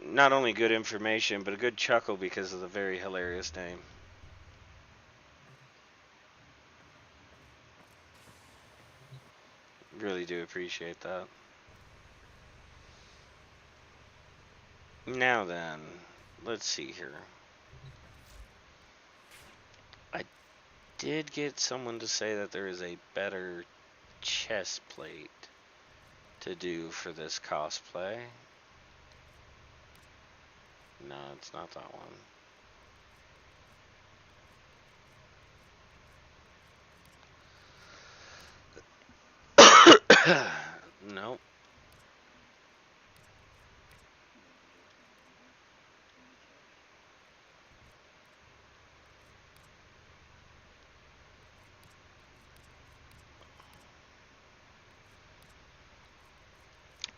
not only good information, but a good chuckle because of the very hilarious name. Really do appreciate that. Now then, let's see here. I did get someone to say that there is a better chest plate to do for this cosplay. No, it's not that one. Nope.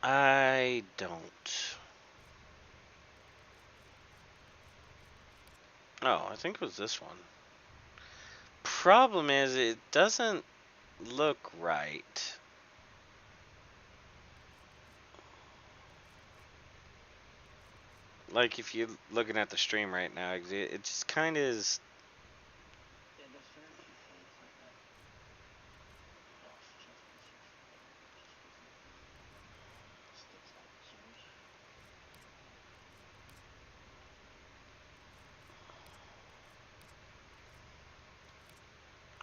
I don't. Oh, I think it was this one. Problem is, it doesn't look right. Like, if you're looking at the stream right now, it just kind of is.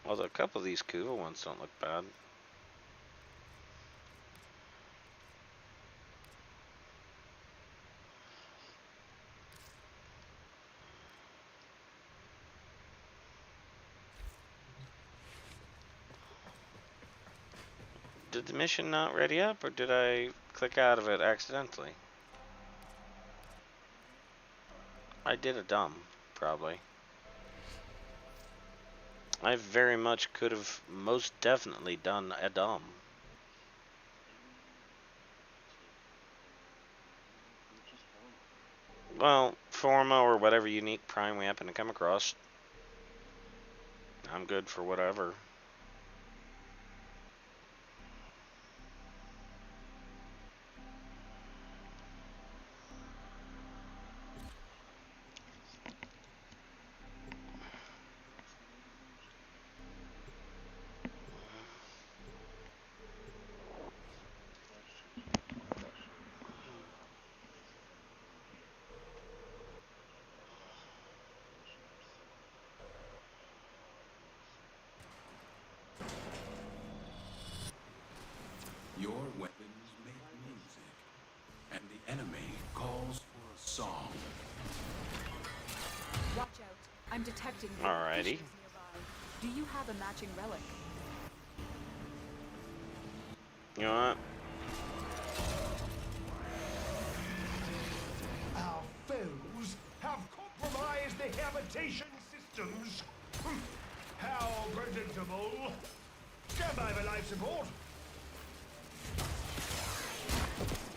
Although a couple of these Kuva ones don't look bad. Did the mission not ready up, or did I click out of it accidentally? I did a dumb, probably. I very much could have most definitely done a dumb. Well, Forma or whatever unique prime we happen to come across. I'm good for whatever. Your weapons make music, and the enemy calls for a song. Watch out. I'm detecting Alrighty. fissures nearby. Do you have a matching relic? You know what? Our foes have compromised the habitation systems. How predictable. Stand by for life support.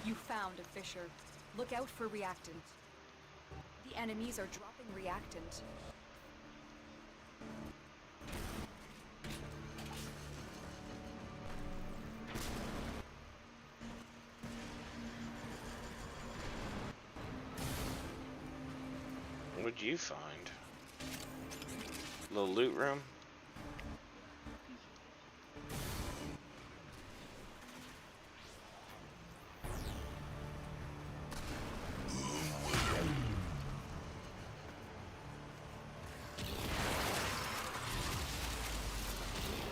You found a fissure. Look out for reactant. The enemies are dropping reactant. What'd you find? Little loot room?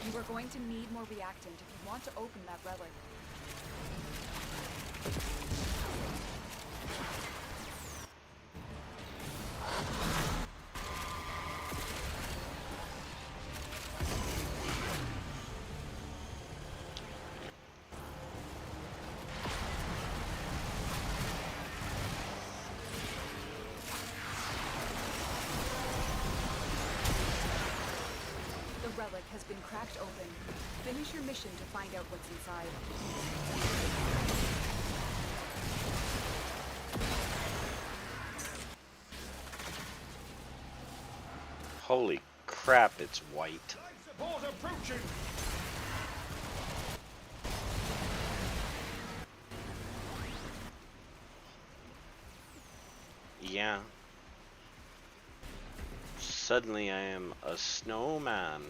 You are going to need more reactant if you want to open that relic. The relic has been cracked open. Finish your mission to find out what's inside. Holy crap, it's white. Life support approaching. Yeah. Suddenly I am a snowman.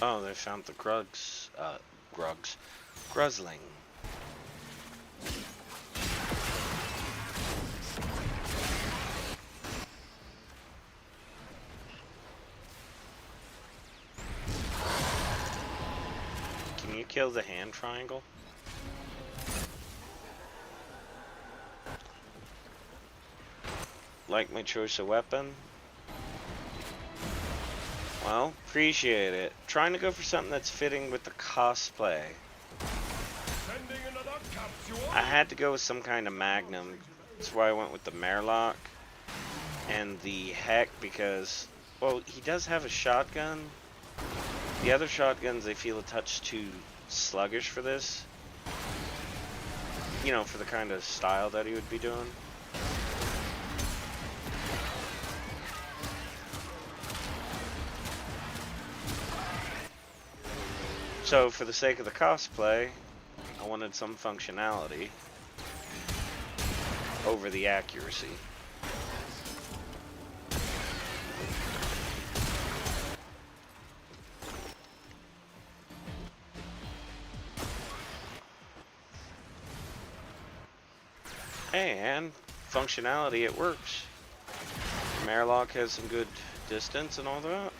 Oh, they found the Gruzling. Can you kill the hand triangle? Like my choice of weapon? Well, appreciate it. Trying to go for something that's fitting with the cosplay. Sending another capsule. I had to go with some kind of magnum. That's why I went with the Merlock and the Heck because, well, he does have a shotgun. The other shotguns, they feel a touch too sluggish for this. You know, for the kind of style that he would be doing. So, for the sake of the cosplay, I wanted some functionality over the accuracy. Hey, and functionality, it works. Marlock has some good distance and all that.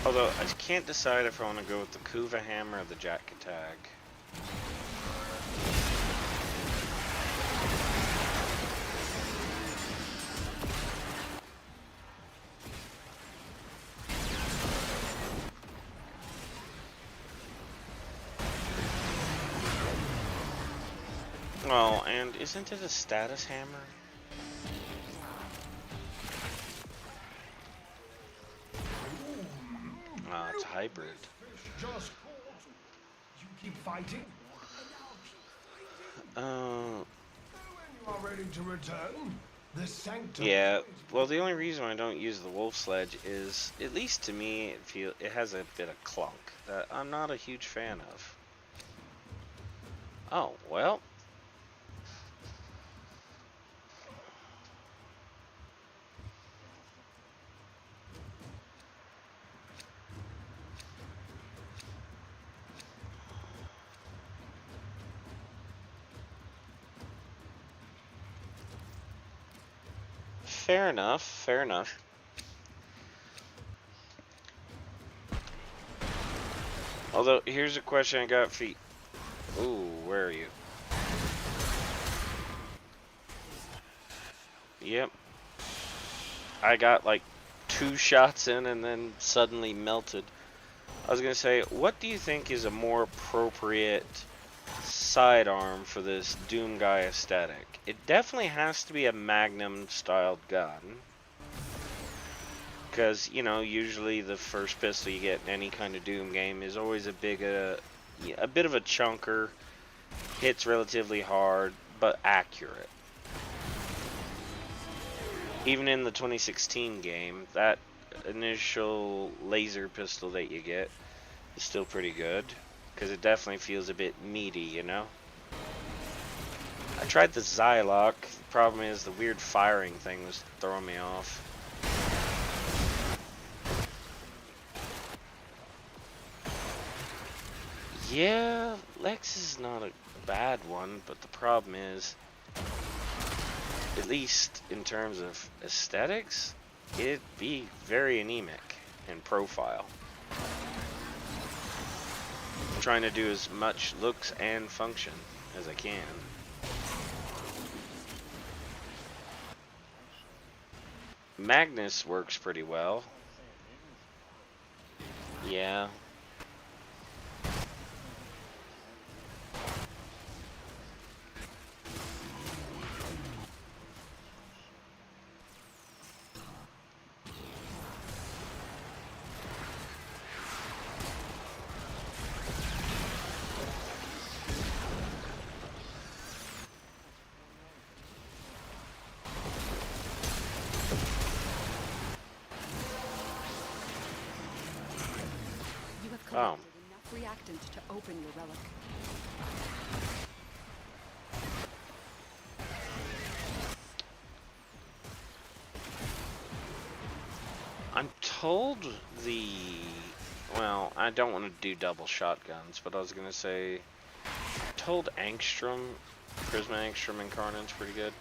Although, I can't decide if I want to go with the Kuva Hammer or the Jack Attack. Well, and isn't it a status hammer? Ah, it's a hybrid. Just caught. You keep fighting. When you are ready to return, the sanctum. Yeah. Well, the only reason I don't use the wolf sledge is, at least to me, it has a bit of clunk that I'm not a huge fan of. Oh well. Fair enough, fair enough. Although, here's a question I got for you. Ooh, where are you? Yep. I got like 2 shots in and then suddenly melted. I was gonna say, what do you think is a more appropriate sidearm for this Doom guy aesthetic? It definitely has to be a Magnum styled gun, because usually the first pistol you get in any kind of Doom game is always a bit of a chunker, hits relatively hard but accurate. Even in the 2016 game, that initial laser pistol that you get is still pretty good, because it definitely feels a bit meaty, I tried the Zylock. The problem is the weird firing thing was throwing me off. Yeah, Lex is not a bad one, but the problem is, at least in terms of aesthetics, it'd be very anemic in profile. I'm trying to do as much looks and function as I can. Magnus works pretty well. Yeah. Oh. Enough reactant to open your relic. I'm told well, I don't want to do double shotguns, but I was gonna say, told Angstrom, Prisma Angstrom Incarnate's pretty good.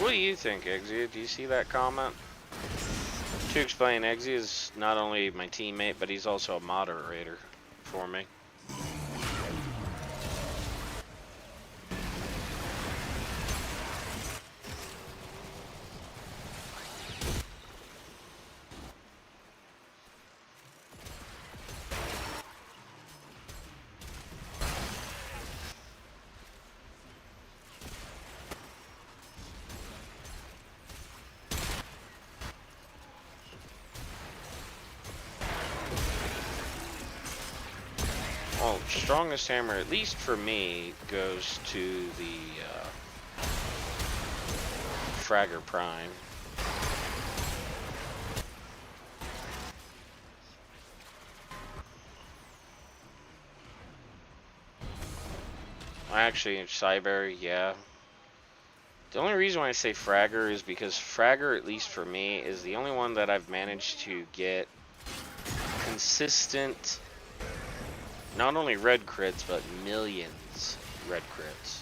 What do you think, Eggsy? Do you see that comment? To explain, Eggsy is not only my teammate, but he's also a moderator for me. Well, strongest hammer, at least for me, goes to the Fragger Prime. Actually, Cyber, yeah. The only reason why I say Fragger is because Fragger, at least for me, is the only one that I've managed to get consistent, not only red crits, but millions red crits.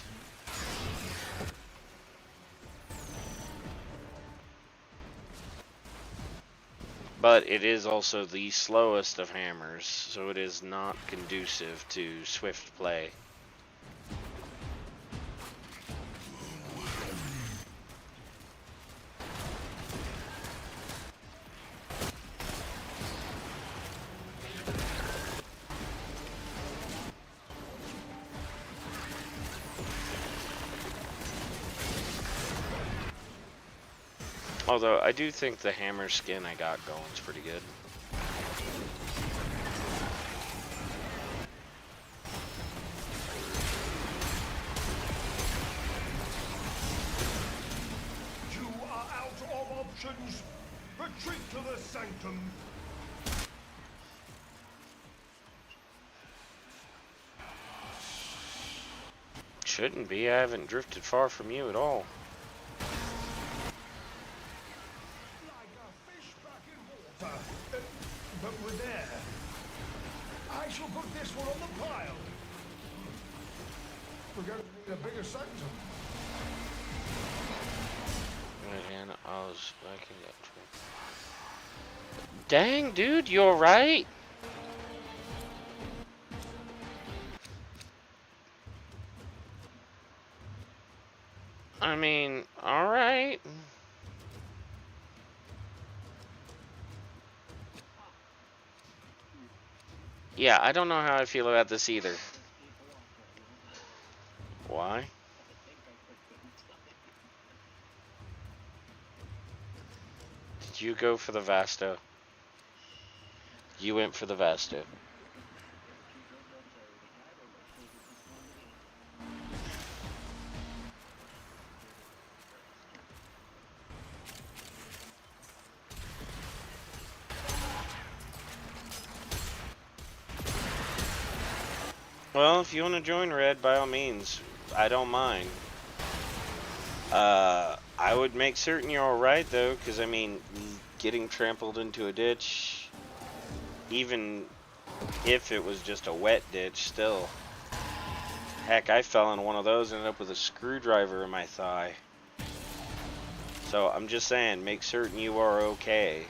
But it is also the slowest of hammers, so it is not conducive to swift play. Although, I do think the hammer skin I got going is pretty good. You are out of options. Retreat to the sanctum. Shouldn't be, I haven't drifted far from you at all. Like a fish back in water. But we're there. I shall put this one on the pile. We're going to need a bigger sanctum. Right hand, I was backing up. Dang, dude, you alright? I mean, alright. Yeah, I don't know how I feel about this either. Why? Did you go for the Vasta? You went for the Vasta. Well, if you want to join Red, by all means, I don't mind. I would make certain you're alright, though, because, I mean, getting trampled into a ditch, even if it was just a wet ditch, still. Heck, I fell in one of those and ended up with a screwdriver in my thigh. So, I'm just saying, make certain you are okay.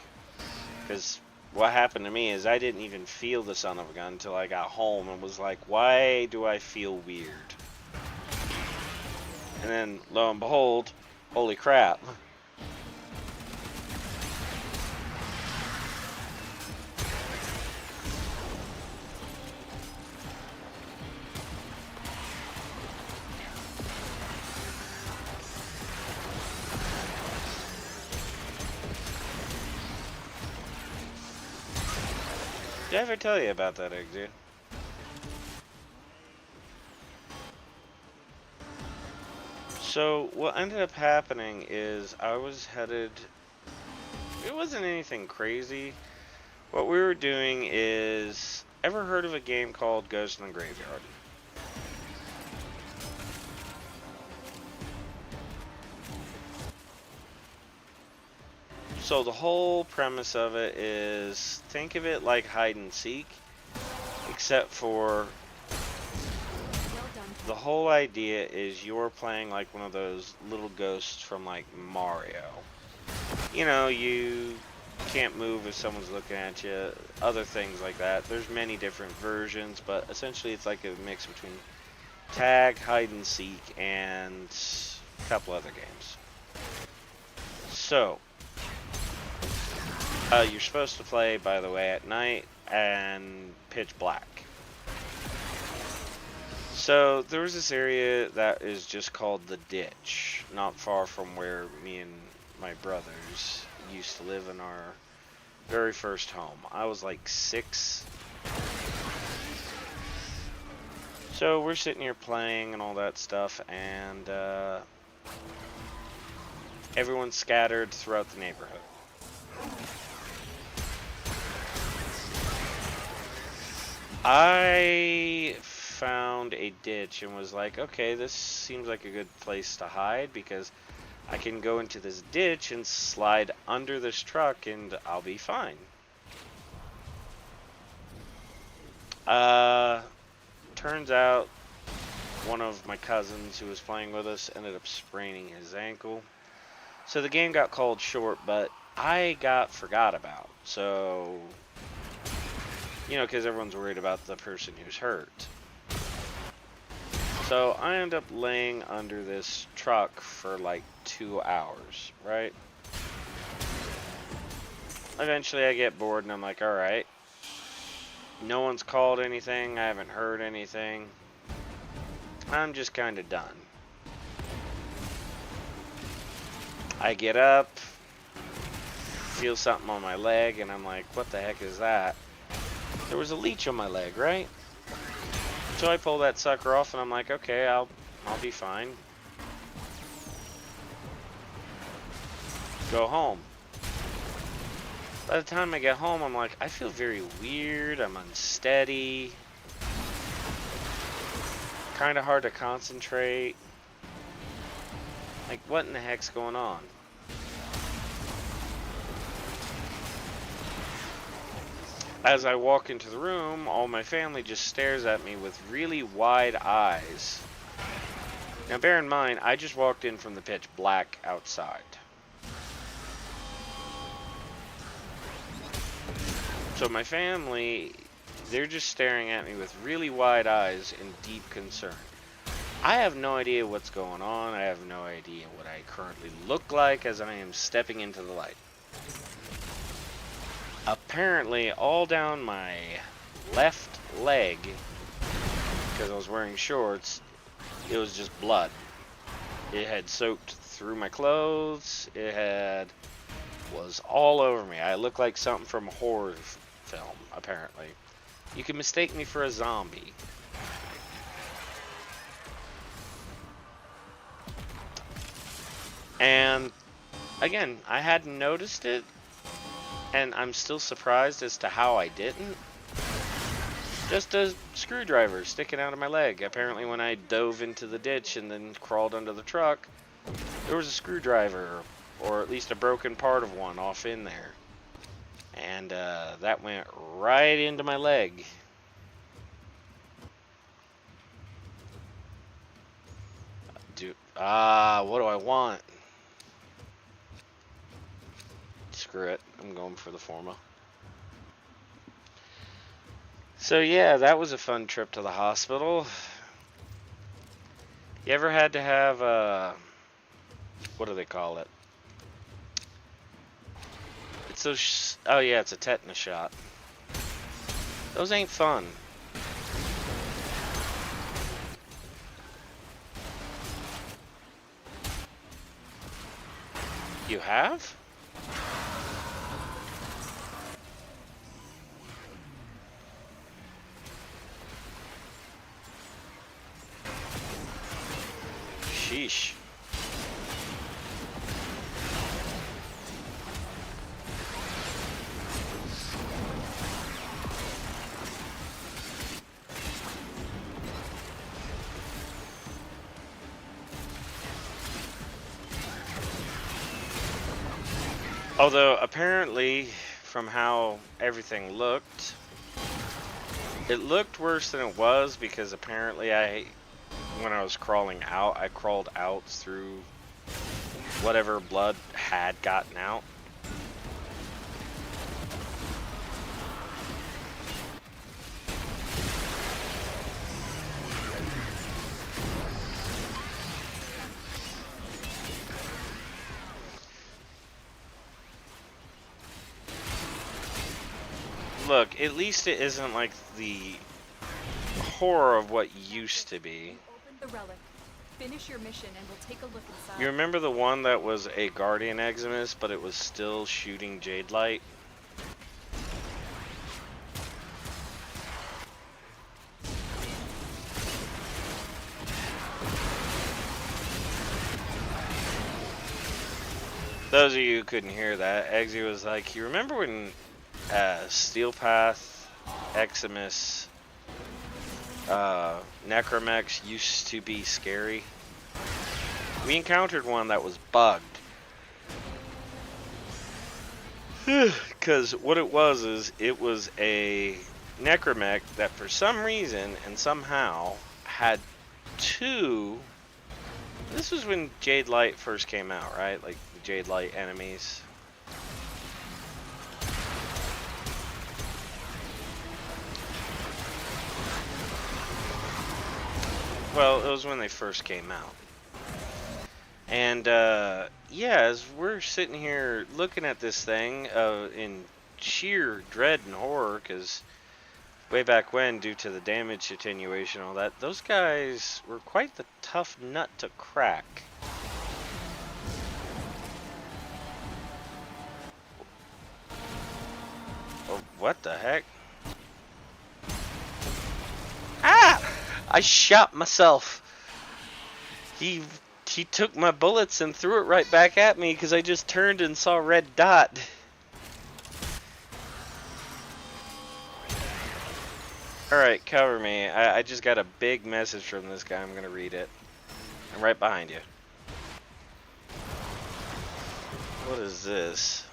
Because what happened to me is I didn't even feel the son of a gun until I got home and was like, why do I feel weird? And then, lo and behold, holy crap. Did I ever tell you about that, Exu? So, what ended up happening is I was headed... It wasn't anything crazy. What we were doing is... Ever heard of a game called Ghost in the Graveyard? So the whole premise of it is, think of it like hide and seek, except for the whole idea is you're playing like one of those little ghosts from like Mario. You know, you can't move if someone's looking at you, other things like that. There's many different versions, but essentially it's like a mix between tag, hide and seek, and a couple other games. So, you're supposed to play, by the way, at night and pitch black. So there was this area that is just called the Ditch, not far from where me and my brothers used to live in our very first home. I was like 6. So we're sitting here playing and all that stuff, and everyone's scattered throughout the neighborhood. I found a ditch and was like, okay, this seems like a good place to hide because I can go into this ditch and slide under this truck and I'll be fine. Turns out one of my cousins who was playing with us ended up spraining his ankle. So the game got called short, but I got forgot about. So, you know, because everyone's worried about the person who's hurt. So I end up laying under this truck for like 2 hours, right? Eventually I get bored and I'm like, alright. No one's called anything, I haven't heard anything. I'm just kind of done. I get up, feel something on my leg, and I'm like, what the heck is that? There was a leech on my leg, right? So I pull that sucker off and I'm like, okay, I'll be fine. Go home. By the time I get home, I'm like, I feel very weird, I'm unsteady. Kind of hard to concentrate. Like, what in the heck's going on? As I walk into the room, all my family just stares at me with really wide eyes. Now, bear in mind, I just walked in from the pitch black outside. So my family, they're just staring at me with really wide eyes in deep concern. I have no idea what's going on. I have no idea what I currently look like as I am stepping into the light. Apparently, all down my left leg, because I was wearing shorts, it was just blood. It had soaked through my clothes. It was all over me. I looked like something from a horror film, apparently. You can mistake me for a zombie. And again, I hadn't noticed it, and I'm still surprised as to how I didn't. Just a screwdriver sticking out of my leg. Apparently when I dove into the ditch and then crawled under the truck, there was a screwdriver, or at least a broken part of one, off in there. And that went right into my leg. What do I want? Screw it. I'm going for the Forma. So yeah, that was a fun trip to the hospital. You ever had to have what do they call it? It's those oh yeah, it's a tetanus shot. Those ain't fun. You have? Sheesh. Although apparently, from how everything looked, it looked worse than it was, because apparently I when I was crawling out, I crawled out through whatever blood had gotten out. Look, at least it isn't like the horror of what used to be. Open the relic. Finish your mission and we'll take a look inside. You remember the one that was a Guardian Eximus, but it was still shooting Jade Light? Those of you who couldn't hear that, Exy was like, you remember when Steel Path, Eximus, Necromechs used to be scary? We encountered one that was bugged. Because what it was is, it was a Necromech that for some reason and somehow had two... This was when Jade Light first came out, right? Like the Jade Light enemies. Well, it was when they first came out. And, yeah, as we're sitting here looking at this thing in sheer dread and horror, because way back when, due to the damage attenuation and all that, those guys were quite the tough nut to crack. Oh, what the heck? Ah! I shot myself. He took my bullets and threw it right back at me because I just turned and saw a red dot. Alright, cover me. I just got a big message from this guy. I'm going to read it. I'm right behind you. What is this?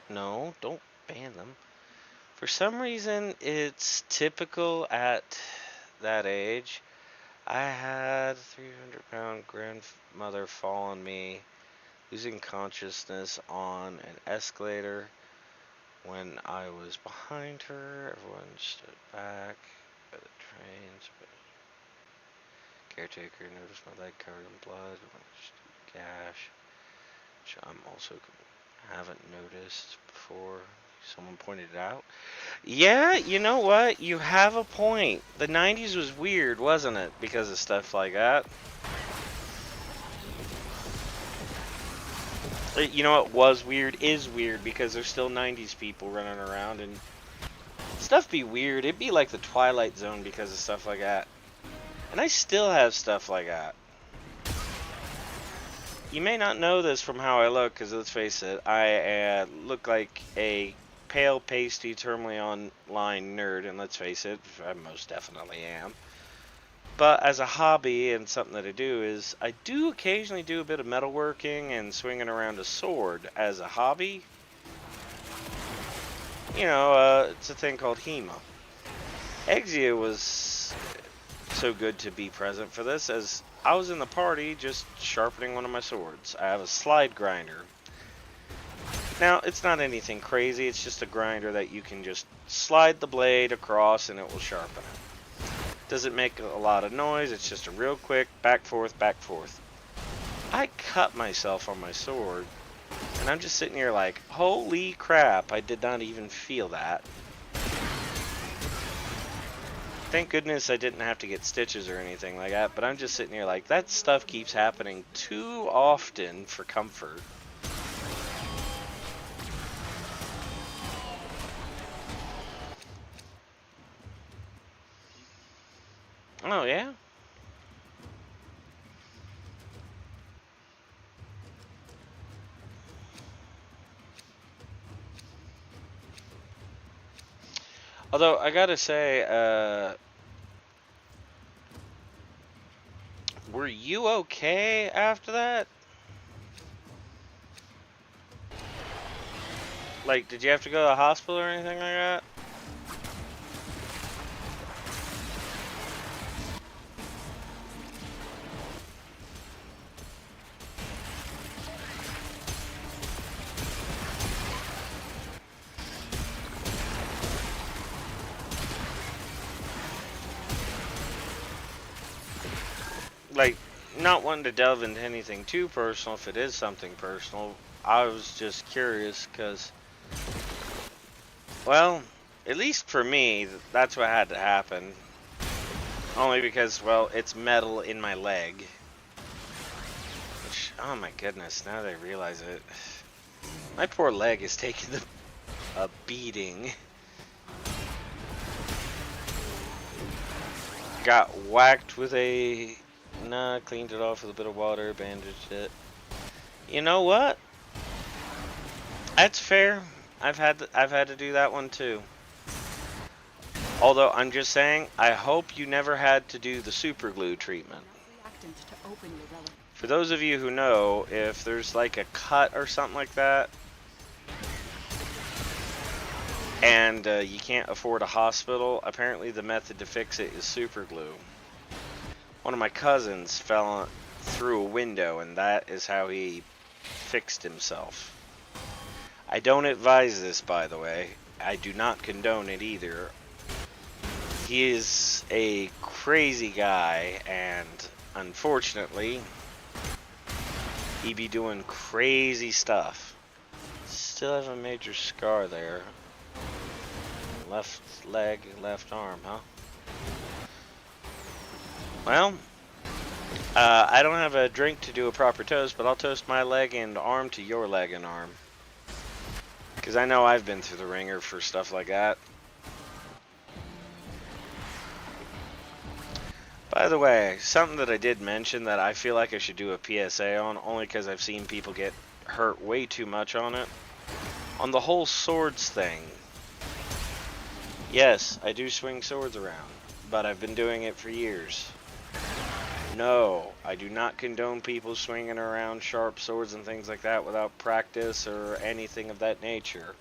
No, don't ban them. For some reason, it's typical at that age. I had a 300-pound grandmother fall on me, losing consciousness on an escalator. When I was behind her, everyone stood back by the trains. Caretaker noticed my leg covered in blood, gash, which I'm also haven't noticed before. Someone pointed it out. Yeah, you know what? You have a point. The 90s was weird, wasn't it? Because of stuff like that. You know what was weird is weird because there's still 90s people running around and stuff be weird. It'd be like the Twilight Zone because of stuff like that. And I still have stuff like that. You may not know this from how I look, because let's face it, I look like a pale, pasty, terminally online nerd, and let's face it, I most definitely am. But as a hobby and something that I do is, I do occasionally do a bit of metalworking and swinging around a sword as a hobby. You know, it's a thing called HEMA. Exia was so good to be present for this, as I was in the party just sharpening one of my swords. I have a slide grinder. Now, it's not anything crazy, it's just a grinder that you can just slide the blade across and it will sharpen it. Doesn't make a lot of noise, it's just a real quick back, forth, back, forth. I cut myself on my sword, and I'm just sitting here like, holy crap, I did not even feel that. Thank goodness I didn't have to get stitches or anything like that, but I'm just sitting here like, that stuff keeps happening too often for comfort. Oh, yeah? Although, I gotta say, were you okay after that? Like, did you have to go to the hospital or anything like that? Like, not wanting to delve into anything too personal, if it is something personal, I was just curious because, well, at least for me, that's what had to happen. Only because, well, it's metal in my leg. Which, oh my goodness, now that I realize it. My poor leg is taking a beating. Got whacked with a... Nah, cleaned it off with a bit of water, bandaged it. You know what? That's fair. I've had to do that one too. Although I'm just saying, I hope you never had to do the super glue treatment. For those of you who know, if there's like a cut or something like that, and you can't afford a hospital, apparently the method to fix it is super glue. One of my cousins fell through a window, and that is how he fixed himself. I don't advise this, by the way. I do not condone it either. He is a crazy guy, and unfortunately, he be doing crazy stuff. Still have a major scar there. Left leg, left arm, huh? Well, I don't have a drink to do a proper toast, but I'll toast my leg and arm to your leg and arm. Because I know I've been through the ringer for stuff like that. By the way, something that I did mention that I feel like I should do a PSA on, only because I've seen people get hurt way too much on it. On the whole swords thing. Yes, I do swing swords around, but I've been doing it for years. No, I do not condone people swinging around sharp swords and things like that without practice or anything of that nature.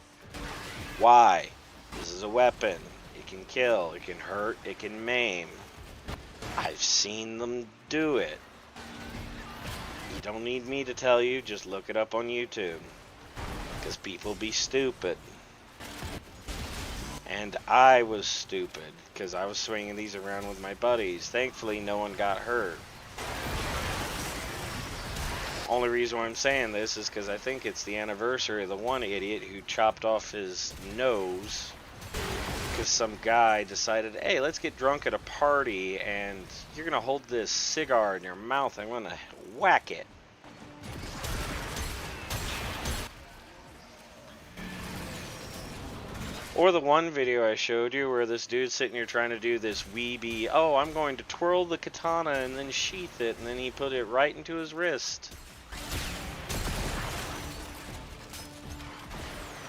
Why? This is a weapon. It can kill, it can hurt, it can maim. I've seen them do it. You don't need me to tell you, just look it up on YouTube. Because people be stupid. And I was stupid, because I was swinging these around with my buddies. Thankfully, no one got hurt. Only reason why I'm saying this is because I think it's the anniversary of the one idiot who chopped off his nose. Because some guy decided, hey, let's get drunk at a party, and you're going to hold this cigar in your mouth, and I'm going to whack it. Or the one video I showed you where this dude's sitting here trying to do this weeby, oh, I'm going to twirl the katana and then sheath it, and then he put it right into his wrist.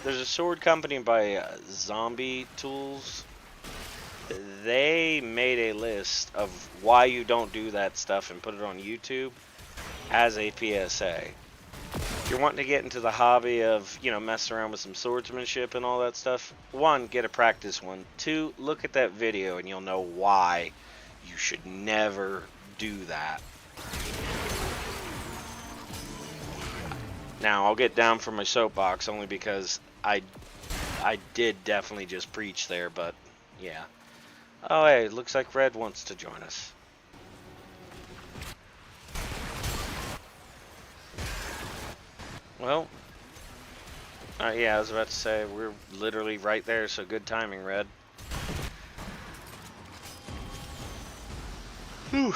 There's a sword company by Zombie Tools. They made a list of why you don't do that stuff and put it on YouTube as a PSA. If you're wanting to get into the hobby of, you know, messing around with some swordsmanship and all that stuff, one, get a practice one. Two, look at that video and you'll know why you should never do that. Now, I'll get down from my soapbox only because I did definitely just preach there, but yeah. Oh, hey, it looks like Red wants to join us. Well, yeah, I was about to say, we're literally right there, so good timing, Red. Whew.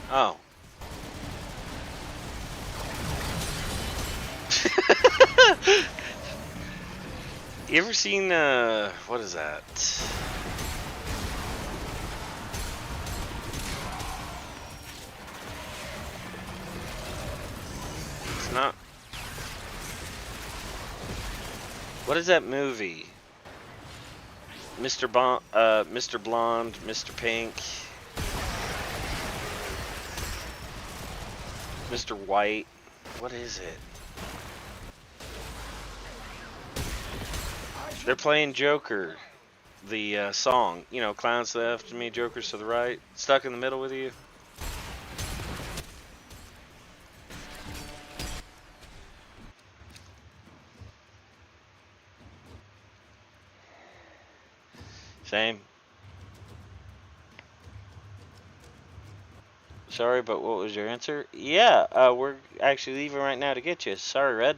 Oh. You ever seen, what is that? It's not... What is that movie Mr. Blonde, Mr. Pink, Mr. White. What is it? They're playing Joker, the song. You know, clowns to the left of me, Jokers to the right. Stuck in the middle with you. Same. Sorry, but what was your answer? Yeah, we're actually leaving right now to get you. Sorry, Red.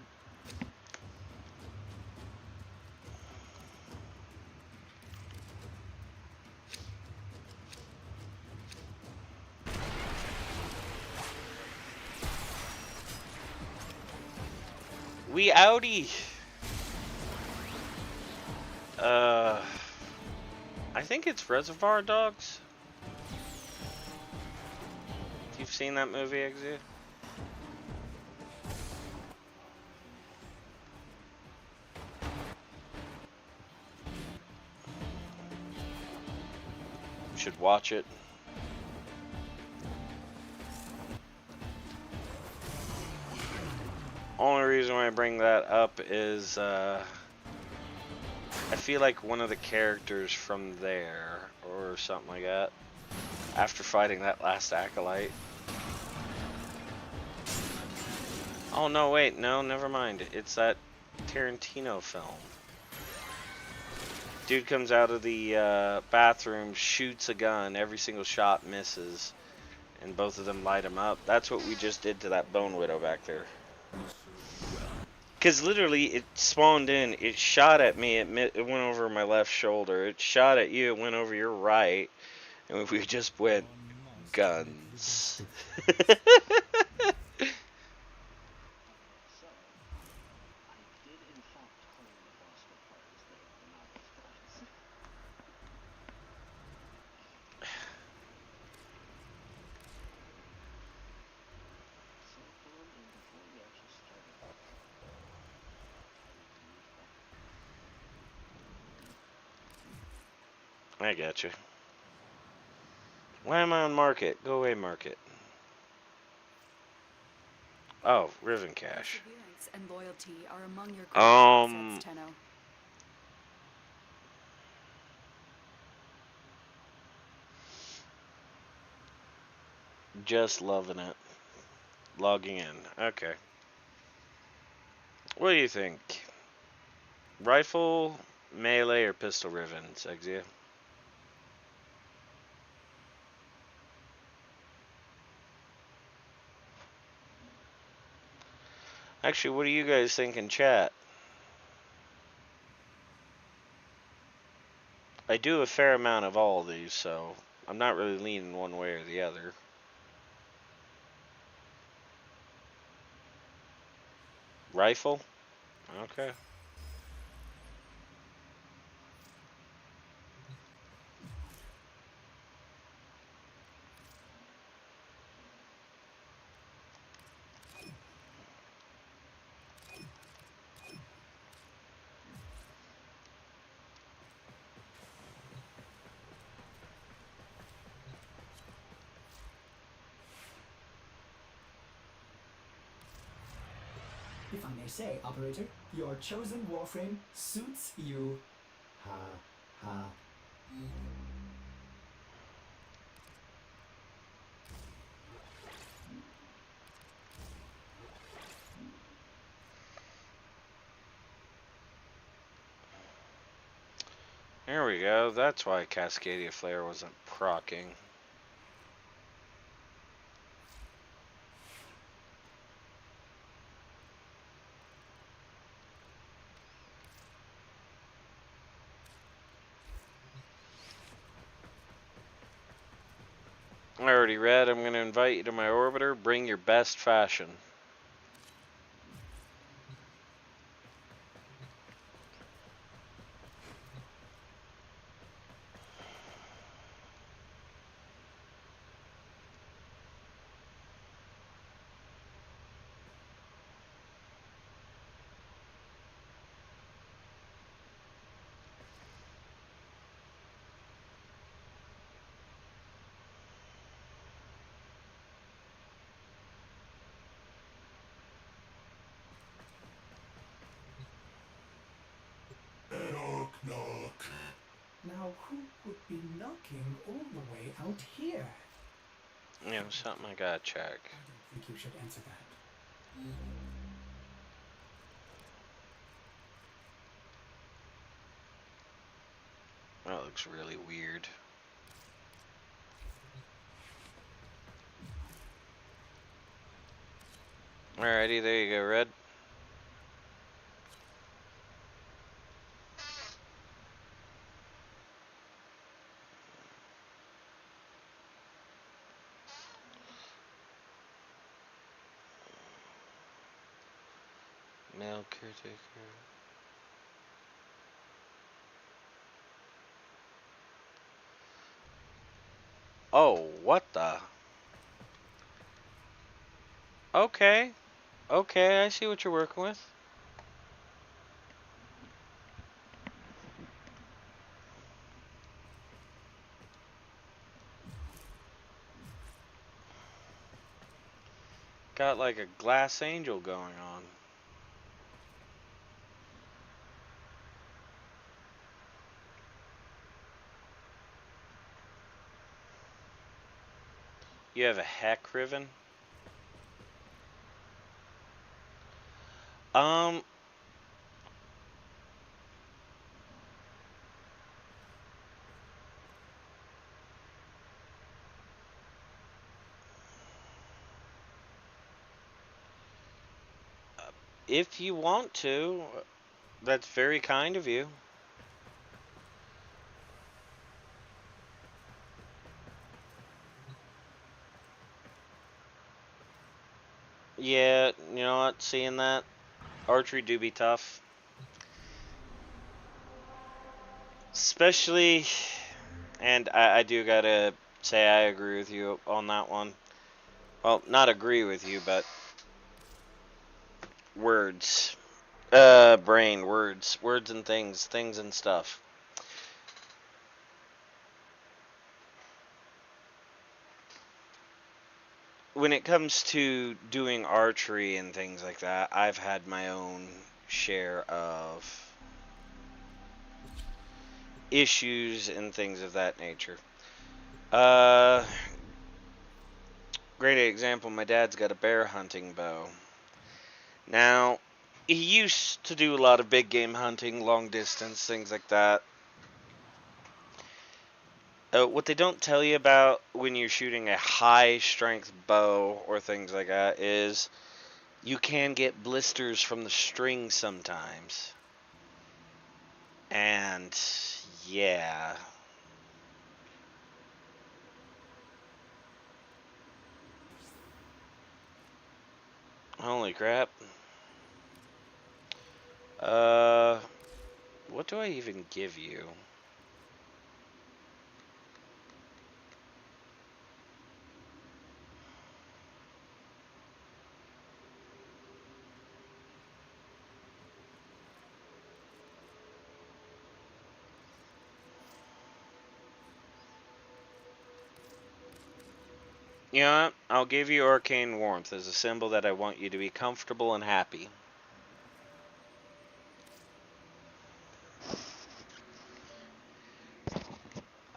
We outie. I think it's Reservoir Dogs. You've seen that movie, Exia? Should watch it. Only reason why I bring that up is I feel like one of the characters from there or something like that, after fighting that last acolyte. Oh no, wait, no, never mind. It's that Tarantino film. Dude comes out of the bathroom, shoots a gun, every single shot misses, and both of them light him up. That's what we just did to that Bone Widow back there. Because literally, it spawned in, it shot at me, it went over my left shoulder, it shot at you, it went over your right, and we just went, guns. I gotcha. Why am I on market? Go away, market. Oh, Riven Cash. Perseverance and loyalty are among your greatest assets, Tenno. Just loving it. Logging in. Okay. What do you think? Rifle, melee, or pistol Riven, Exia? Actually, what do you guys think in chat? I do a fair amount of all of these, so I'm not really leaning one way or the other. Rifle? Okay. If I may say, operator, your chosen Warframe suits you. Ha, ha. There we go. That's why Cascadia Flare wasn't proccing. I already read. I'm going to invite you to my orbiter. Bring your best fashion. Now, who would be knocking all the way out here? You know, something I gotta check. I don't think you should answer that. That looks really weird. Alrighty, there you go, Red. Male caretaker. Oh, what the? Okay. Okay, I see what you're working with. Got like a glass angel going on. You have a heck riven? Um, if you want to, that's very kind of you. Yeah, you know what, seeing that, archery do be tough. Especially, and I do gotta say I agree with you on that one. Well, not agree with you, but words. Brain, words. Words and things and stuff. When it comes to doing archery and things like that, I've had my own share of issues and things of that nature. Uh, Great example, my dad's got a bear hunting bow. Now, he used to do a lot of big game hunting, long distance, things like that. What they don't tell you about when you're shooting a high strength bow or things like that is you can get blisters from the string sometimes. And yeah. Holy crap. What do I even give you? You know what? I'll give you Arcane Warmth as a symbol that I want you to be comfortable and happy.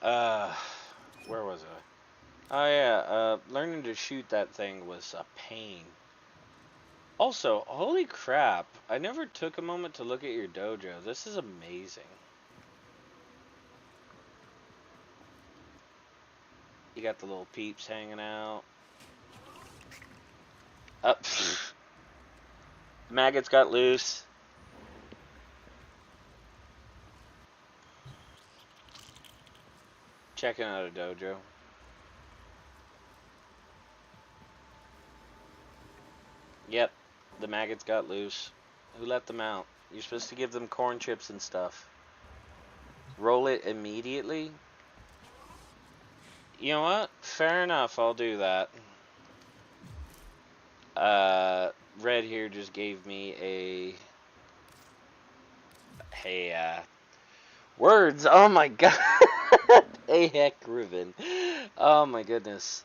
Uh, where was I? Oh yeah, learning to shoot that thing was a pain. Also, holy crap, I never took a moment to look at your dojo. This is amazing. You got the little peeps hanging out. Up. Maggots got loose. Checking out a dojo. Yep, the maggots got loose. Who let them out? You're supposed to give them corn chips and stuff. Roll it immediately? You know what? Fair enough, I'll do that. Red here just gave me a... Hey, words! Oh my god! A heck ribbon. Oh my goodness.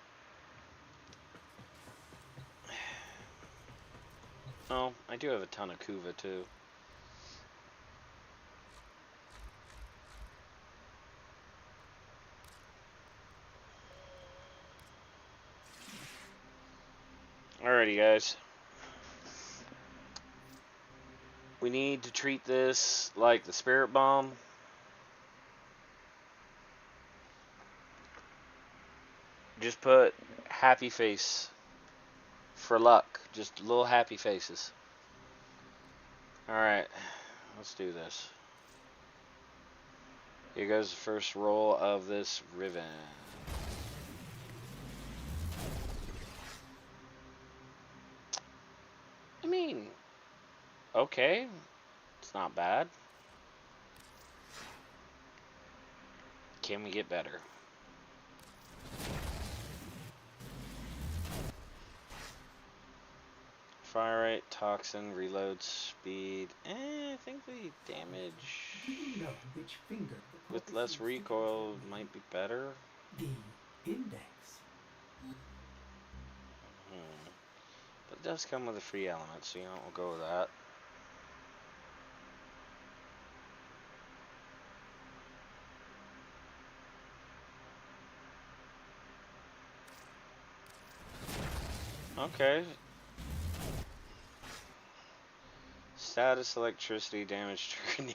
Oh, I do have a ton of Kuva, too. Who let them out? You supposed to give them corn chips and stuff. Roll it immediately? You know what? Fair enough, I'll do that. Words! Oh my god. A heck ribbon. Oh my goodness. Oh, I do have a ton of Kuva, too. Alrighty, guys. We need to treat this like the spirit bomb. Just put happy face for luck. Just little happy faces. Alright, let's do this. Here goes the first roll of this ribbon. I mean, okay. It's not bad. Can we get better? Fire rate, toxin, reload speed. I think the damage Do you know which finger the with prophecy less is recoil significant? might be better. The index. But it does come with a free element, so you know, we'll go with that. Okay. Status electricity damage trigger.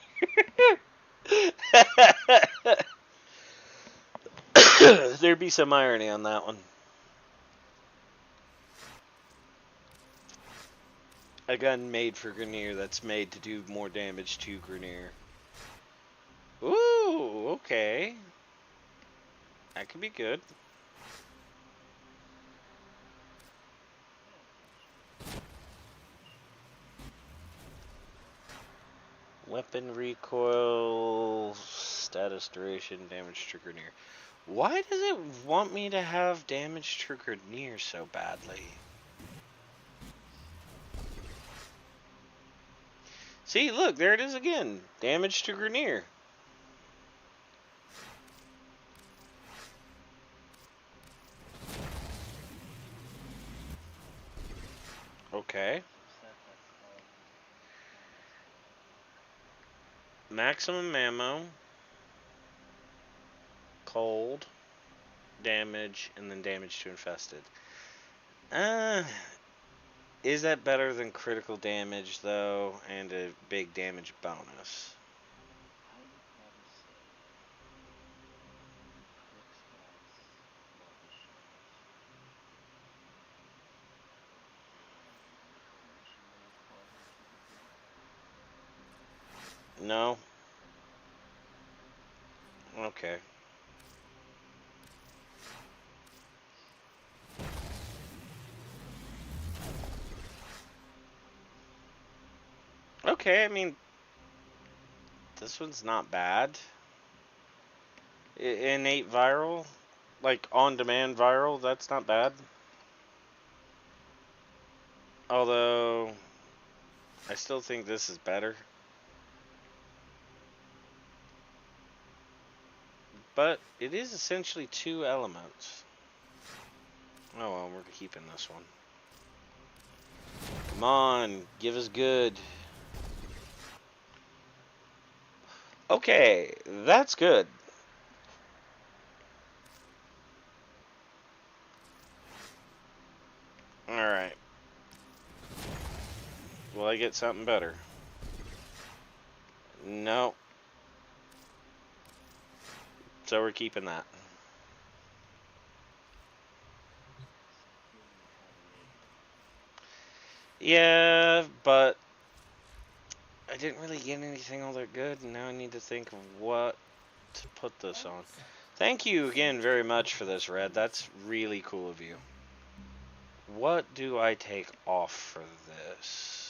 There'd be some irony on that one. A gun made for Grenier that's made to do more damage to Grenier. Ooh, okay. That could be good. Weapon recoil, status duration, damage to Grenier. Why does it want me to have damage to Grenier so badly? See, look, there it is again. Damage to Grenier. Okay. Maximum ammo. Cold. Damage. And then damage to infested. Is that better than critical damage, though, and a big damage bonus? No? Okay. Okay, I mean, this one's not bad. Innate viral? Like, on-demand viral? That's not bad. Although, I still think this is better. But it is essentially 2 elements. Oh well, we're keeping this one. Come on, give us good. Okay, that's good. Alright. Will I get something better? No. So we're keeping that. Yeah, but I didn't really get anything all that good, and now I need to think of what to put this on. Thank you again very much for this, Red. That's really cool of you. What do I take off for this?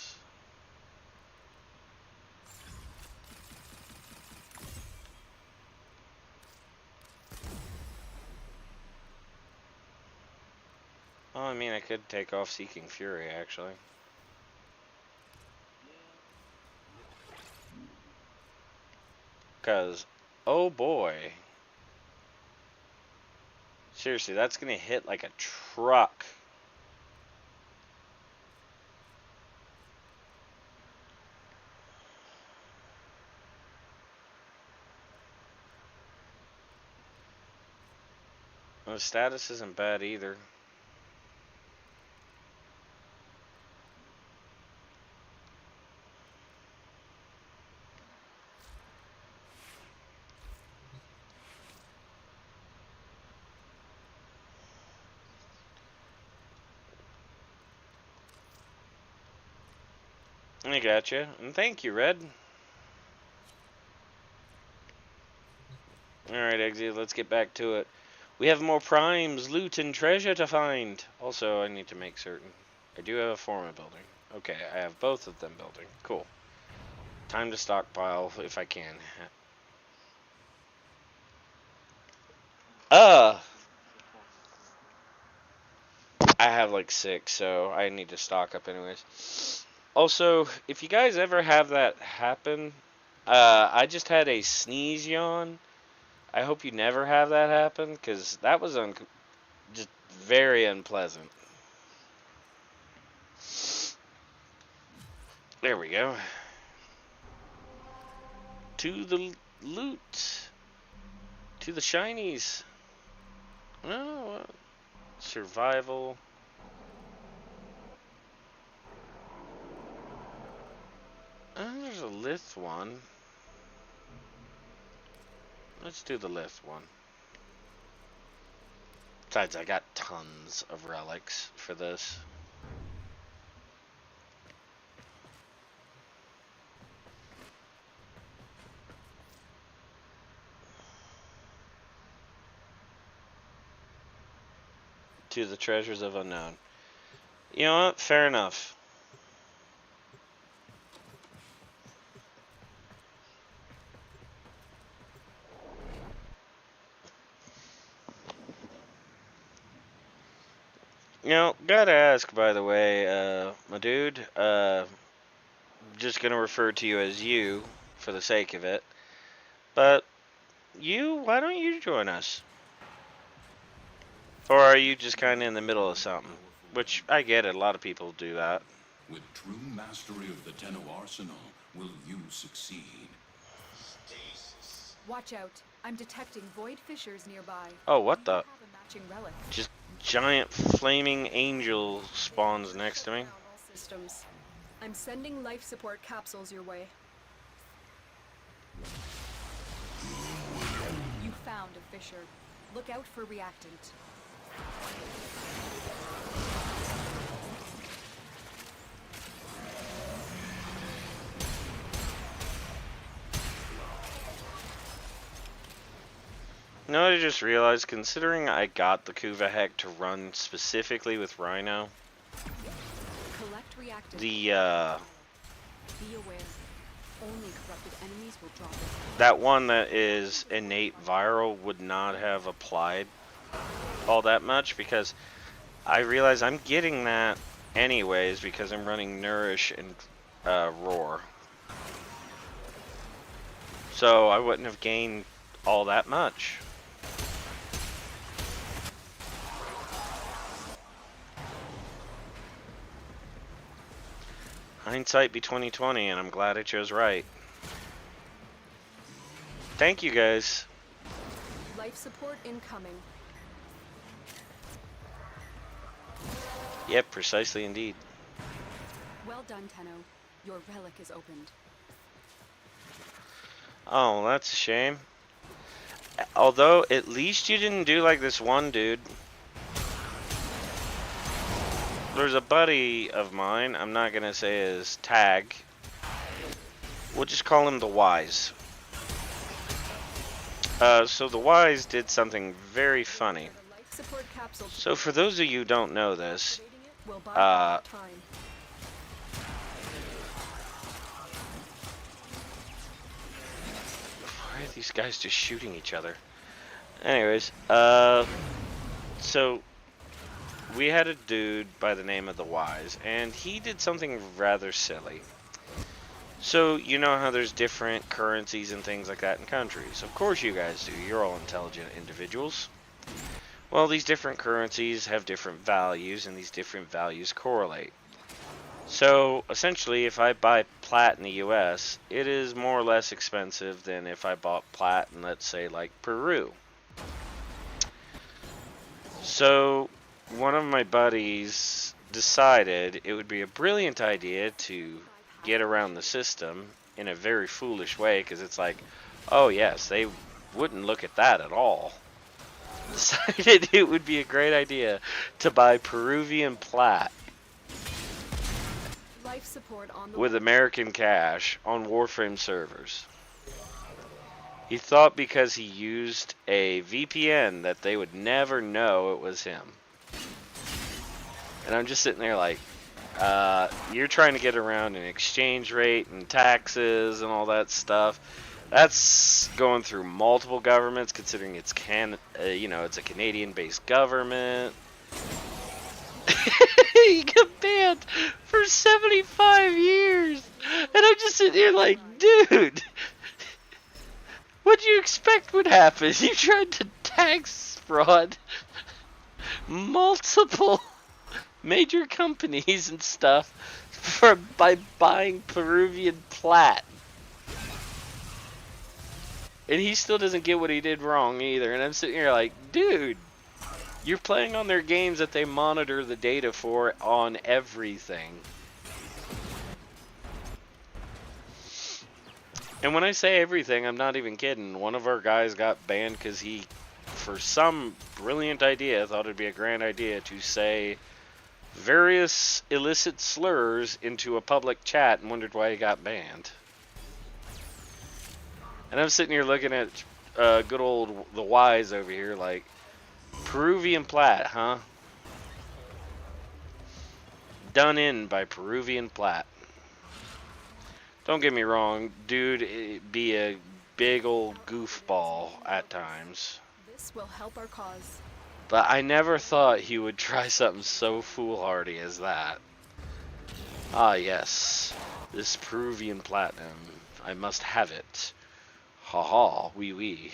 Oh, I mean, I could take off Seeking Fury, actually. Because, oh boy. Seriously, that's going to hit like a truck. The status isn't bad either. I gotcha. And thank you, Red. Alright, Eggsy, let's get back to it. We have more primes, loot, and treasure to find. Also, I need to make certain. I do have a foreman building. Okay, I have both of them building. Cool. Time to stockpile if I can. I have like 6, so I need to stock up anyways. Also, if you guys ever have that happen, I just had a sneeze yawn. I hope you never have that happen, because that was just very unpleasant. There we go. To the loot. To the shinies. Oh, survival. There's a lith one. Let's do the lith one. Besides, I got tons of relics for this. To the treasures of unknown. You know what? Fair enough. You know, gotta ask, by the way, my dude, just gonna refer to you as you, for the sake of it, but why don't you join us? Or are you just kinda in the middle of something? Which, I get it, a lot of people do that. With true mastery of the Tenno arsenal, will you succeed? Watch out. I'm detecting void fissures nearby. Oh, what the? Have a matching relic. Just giant flaming angel spawns next to me. All systems. I'm sending life support capsules your way. You found a fissure. Look out for reactant. You know what I just realized? Considering I got the Kuva Heck to run specifically with Rhino, Collect reactant. the, Be aware. Only corrupted enemies will drop it. that one that is innate viral would not have applied all that much, because I realize I'm getting that anyways because I'm running Nourish and Roar. So I wouldn't have gained all that much. Hindsight be 20/20, and I'm glad I chose right. Thank you guys. Life support incoming. Yep, precisely indeed. Well done, Tenno. Your relic is opened. Oh, that's a shame. Although, at least you didn't do like this one dude. There's a buddy of mine, I'm not gonna say his tag. We'll just call him the Wise. So the Wise did something very funny. Life support capsule. So for those of you who don't know this, Activating it will buy time. why are these guys just shooting each other? Anyways, so we had a dude by the name of the Wise, and he did something rather silly. So, you know how there's different currencies and things like that in countries. Of course you guys do. You're all intelligent individuals. Well, these different currencies have different values, and these different values correlate. So, essentially, if I buy plat in the US, it is more or less expensive than if I bought plat in, let's say, like Peru. So, one of my buddies decided it would be a brilliant idea to get around the system in a very foolish way, because it's like, oh yes, they wouldn't look at that at all. Decided it would be a great idea to buy Peruvian plat Life support on the with way. American Cash on Warframe servers. He thought because he used a VPN that they would never know it was him. And I'm just sitting there like, you're trying to get around an exchange rate and taxes and all that stuff. That's going through multiple governments, considering it's it's a Canadian-based government. He got banned for 75 years, and I'm just sitting here like, dude, what'd you expect would happen? You tried to tax fraud multiple major companies and stuff by buying Peruvian plat. And he still doesn't get what he did wrong either. And I'm sitting here like, dude, you're playing on their games that they monitor the data for on everything. And when I say everything, I'm not even kidding. One of our guys got banned because he, for some brilliant idea, thought it'd be a grand idea to say various illicit slurs into a public chat and wondered why he got banned. And I'm sitting here looking at good old the Wise over here like, Peruvian plat, huh? Done in by Peruvian plat. Don't get me wrong, dude, it'd be a big old goofball at times. This will help our cause. But I never thought he would try something so foolhardy as that. Ah, yes. This Peruvian platinum. I must have it. Ha ha, wee wee.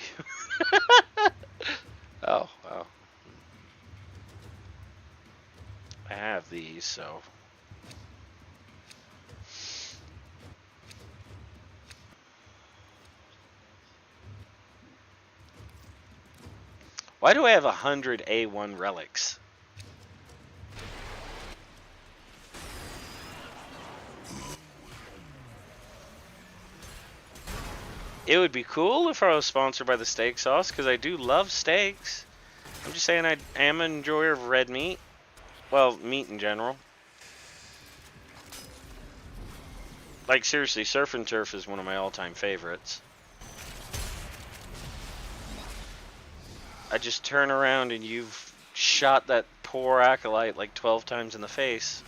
Oh, well. I have these, so. Why do I have 100 A1 relics? It would be cool if I was sponsored by the steak sauce, because I do love steaks. I'm just saying I am an enjoyer of red meat. Well, meat in general. Like, seriously, Surf and Turf is one of my all-time favorites. I just turn around and you've shot that poor acolyte like 12 times in the face.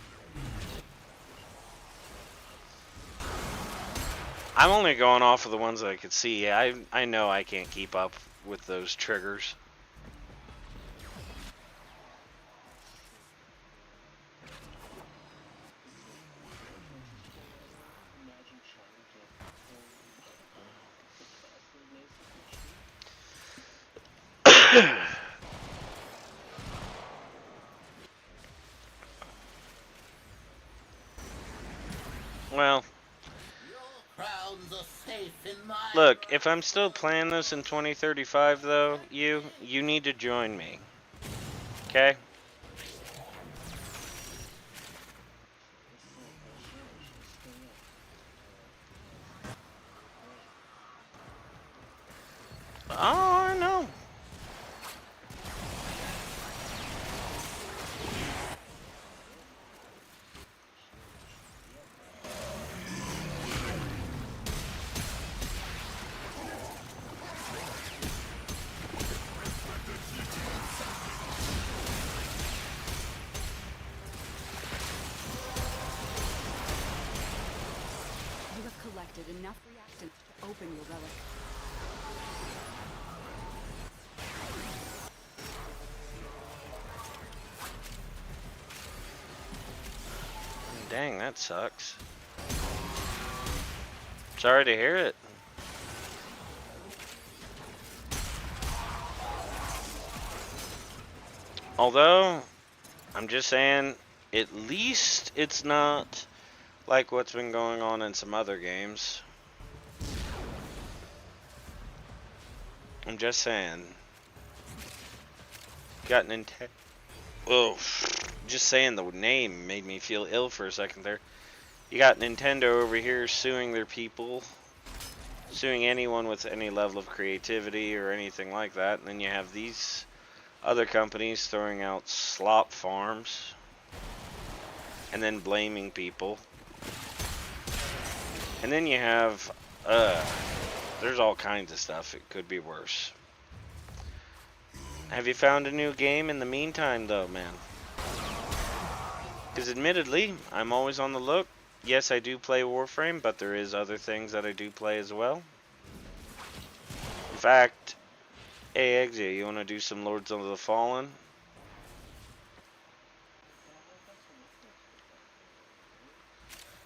I'm only going off of the ones that I could see. I know I can't keep up with those triggers. Well, look, if I'm still playing this in 2035 though, you need to join me. Okay? Oh, I know. You have collected enough reactants to open your relic. Dang, that sucks. Sorry to hear it. Although, I'm just saying, at least it's not like what's been going on in some other games. I'm just saying. Got Nintendo. Oh, just saying the name made me feel ill for a second there. You got Nintendo over here suing their people, suing anyone with any level of creativity or anything like that, and then you have these other companies throwing out slop farms and then blaming people. And then you have, there's all kinds of stuff. It could be worse. Have you found a new game in the meantime, though, man? Because admittedly, I'm always on the look. Yes, I do play Warframe, but there is other things that I do play as well. In fact, hey, Eggsy, you want to do some Lords of the Fallen?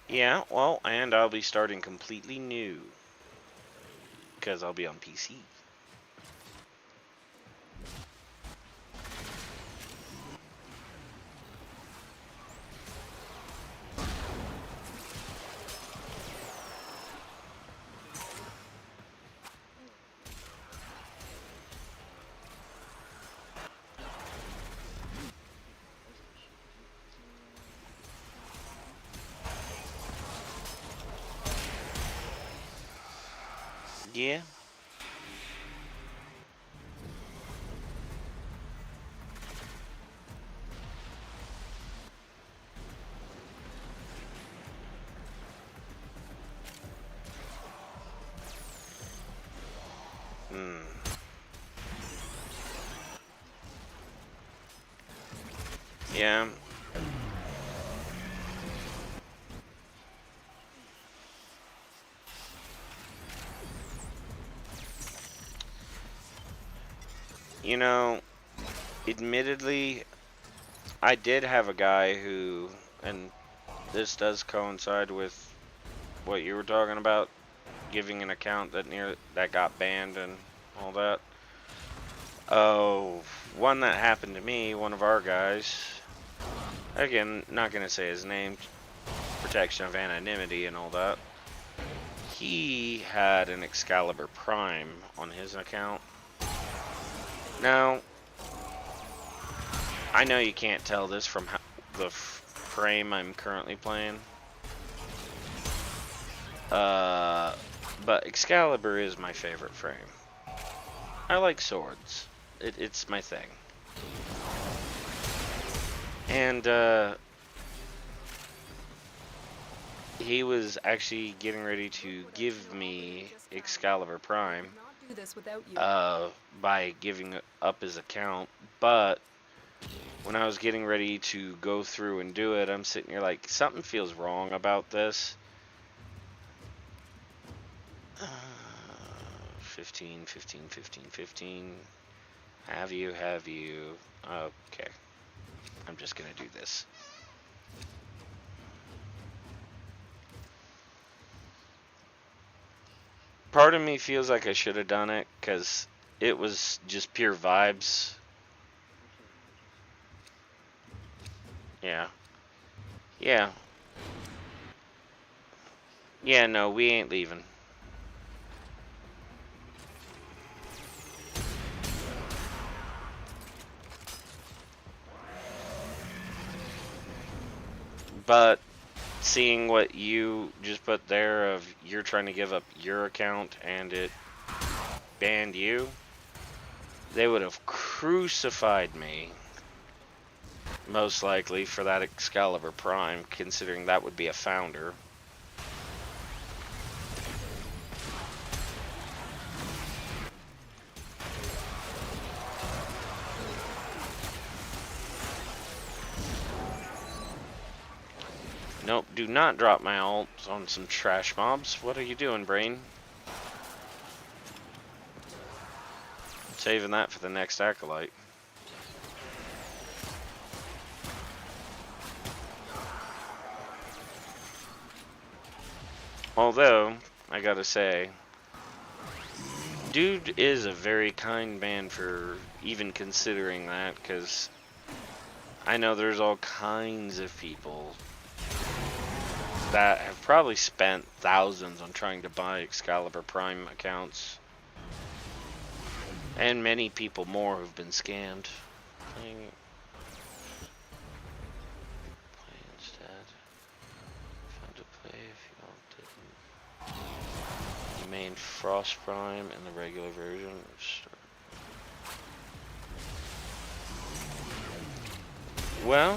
Yeah, well, and I'll be starting completely new. Because I'll be on PC. Yeah. Yeah. You know, admittedly, I did have a guy who, and this does coincide with what you were talking about, giving an account that got banned and all that. Oh, one that happened to me, one of our guys. Again, not gonna say his name, protection of anonymity and all that. He had an Excalibur Prime on his account. Now, I know you can't tell this from the frame I'm currently playing. But Excalibur is my favorite frame. I like swords. It's my thing. And he was actually getting ready to give me Excalibur Prime by giving up his account, but when I was getting ready to go through and do it, I'm sitting here like, something feels wrong about this. 15. Have you? Okay. I'm just gonna do this. Part of me feels like I should have done it, because it was just pure vibes. Yeah. Yeah. Yeah, no, we ain't leaving. But seeing what you just put there of you're trying to give up your account and it banned you, they would have crucified me most likely for that Excalibur Prime, considering that would be a founder. Nope, do not drop my ult on some trash mobs. What are you doing, brain? Saving that for the next acolyte. Although, I gotta say, dude is a very kind man for even considering that, because I know there's all kinds of people that have probably spent thousands on trying to buy Excalibur Prime accounts. And many people more who've been scammed. Play instead. Found to play if you all didn't. You main Frost Prime and the regular version. Well,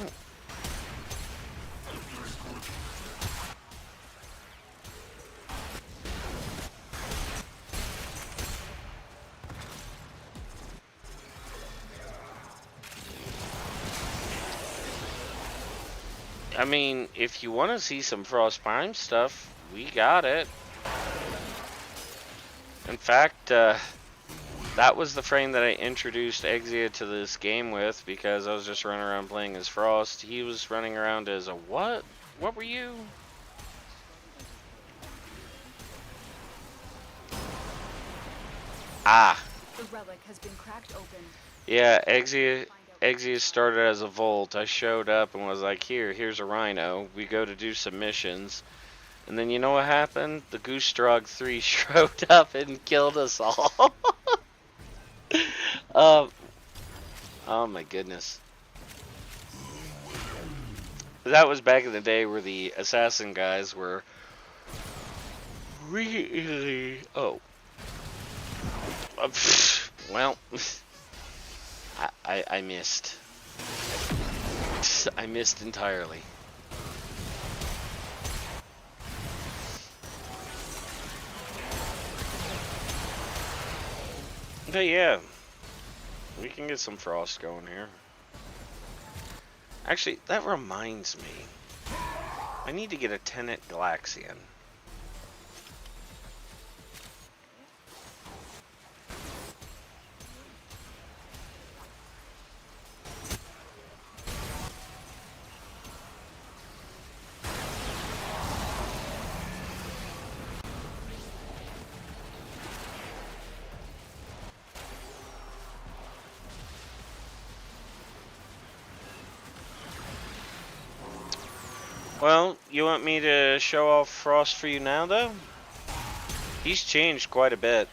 I mean, if you want to see some Frost Prime stuff, we got it. In fact, that was the frame that I introduced Exia to this game with, because I was just running around playing as Frost. He was running around as a what? What were you? Ah. The relic has been cracked open. Yeah, Exia started as a Volt. I showed up and was like, here's a Rhino. We go to do some missions. And then you know what happened? The Goose Drog 3 showed up and killed us all. Oh my goodness. That was back in the day where the assassin guys were really... Oh. Well, I missed. I missed entirely. But yeah, we can get some Frost going here. Actually, that reminds me. I need to get a Tenet Galaxian. Well, you want me to show off Frost for you now, though? He's changed quite a bit.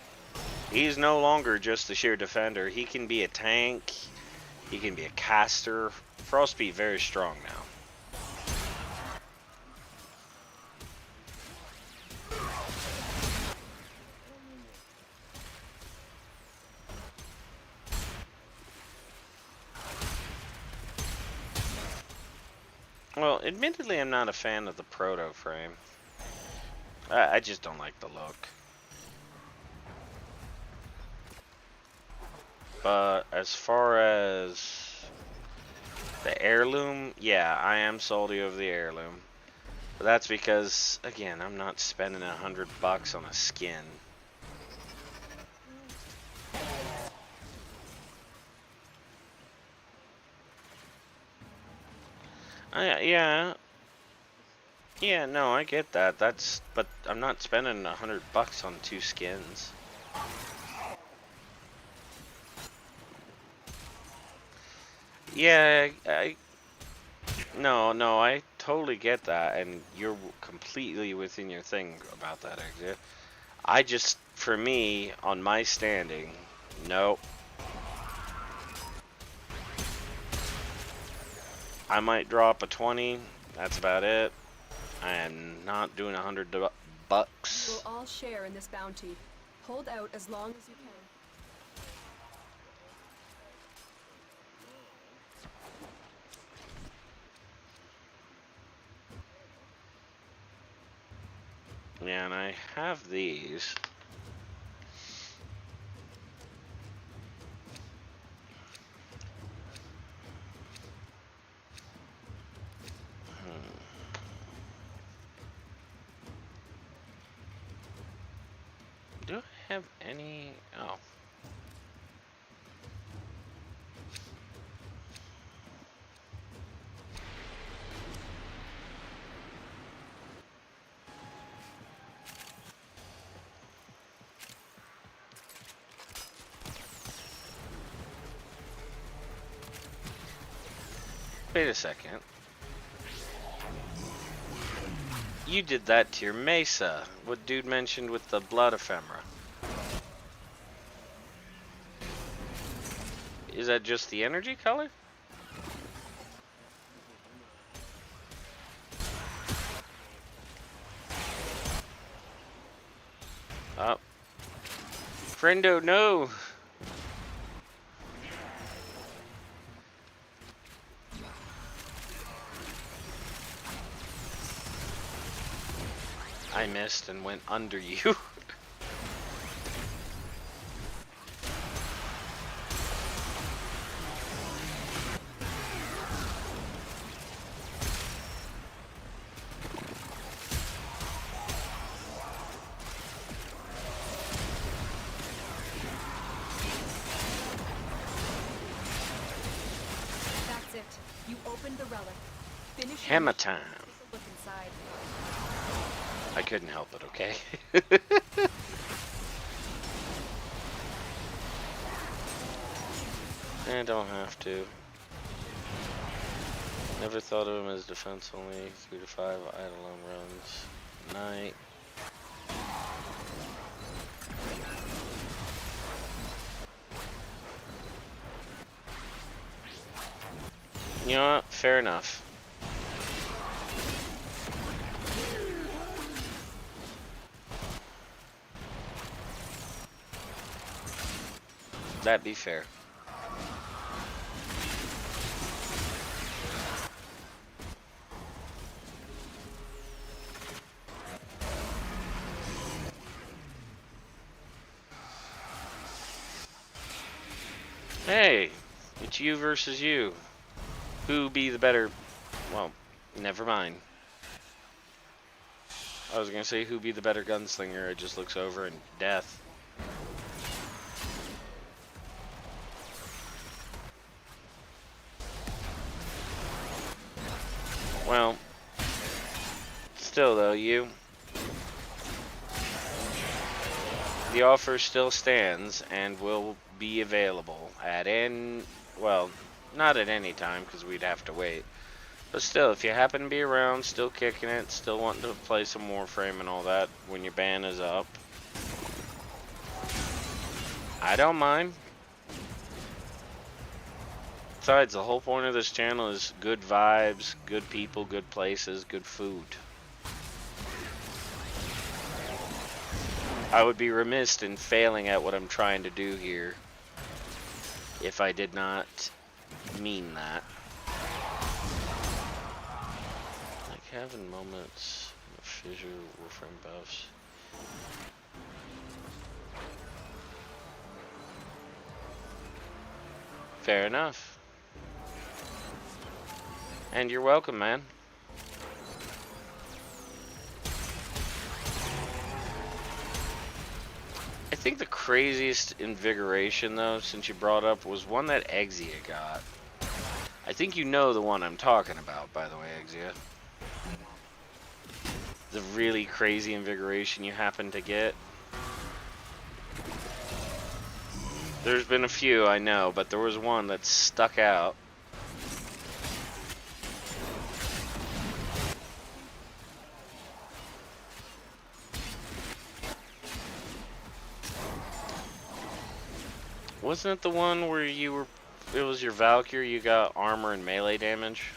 He's no longer just the sheer defender. He can be a tank. He can be a caster. Frost be very strong now. Well, admittedly, I'm not a fan of the proto frame. I just don't like the look. But as far as the heirloom, yeah, I am salty over the heirloom. But that's because, again, I'm not spending $100 on a skin. Yeah, no, I get that. But I'm not spending $100 on 2 skins. Yeah, no, I totally get that, and you're completely within your thing about that, Exit. I just, for me, on my standing, nope. I might drop a 20. That's about it. I am not doing $100. We'll all share in this bounty. Hold out as long as you can. Yeah, and I have these. Do I have any? Oh. Wait a second. You did that to your Mesa. What dude mentioned with the blood ephemera? Is that just the energy color? Oh. Friendo, no! I missed and went under you. relic. Finish your Hammer mission. time. Take a look inside. I couldn't help it, okay? I don't have to. Never thought of him as defense only. 3 to 5 idle runs. Night. You know what? Fair enough. That'd be fair. Hey, it's you versus you. Who be the better? Well, never mind. I was gonna say who be the better gunslinger. It just looks over and death. Well, still though, you. The offer still stands and will be available at well, not at any time because we'd have to wait. But still, if you happen to be around, still kicking it, still wanting to play some Warframe and all that when your ban is up, I don't mind. Besides, the whole point of this channel is good vibes, good people, good places, good food. I would be remiss in failing at what I'm trying to do here if I did not mean that. Like having moments of fissure, Warframe buffs. Fair enough. And you're welcome, man. I think the craziest invigoration, though, since you brought up, was one that Exia got. I think you know the one I'm talking about, by the way, Exia. The really crazy invigoration you happen to get. There's been a few, I know, but there was one that stuck out. Wasn't it the one where you were, it was your Valkyrie, you got armor and melee damage?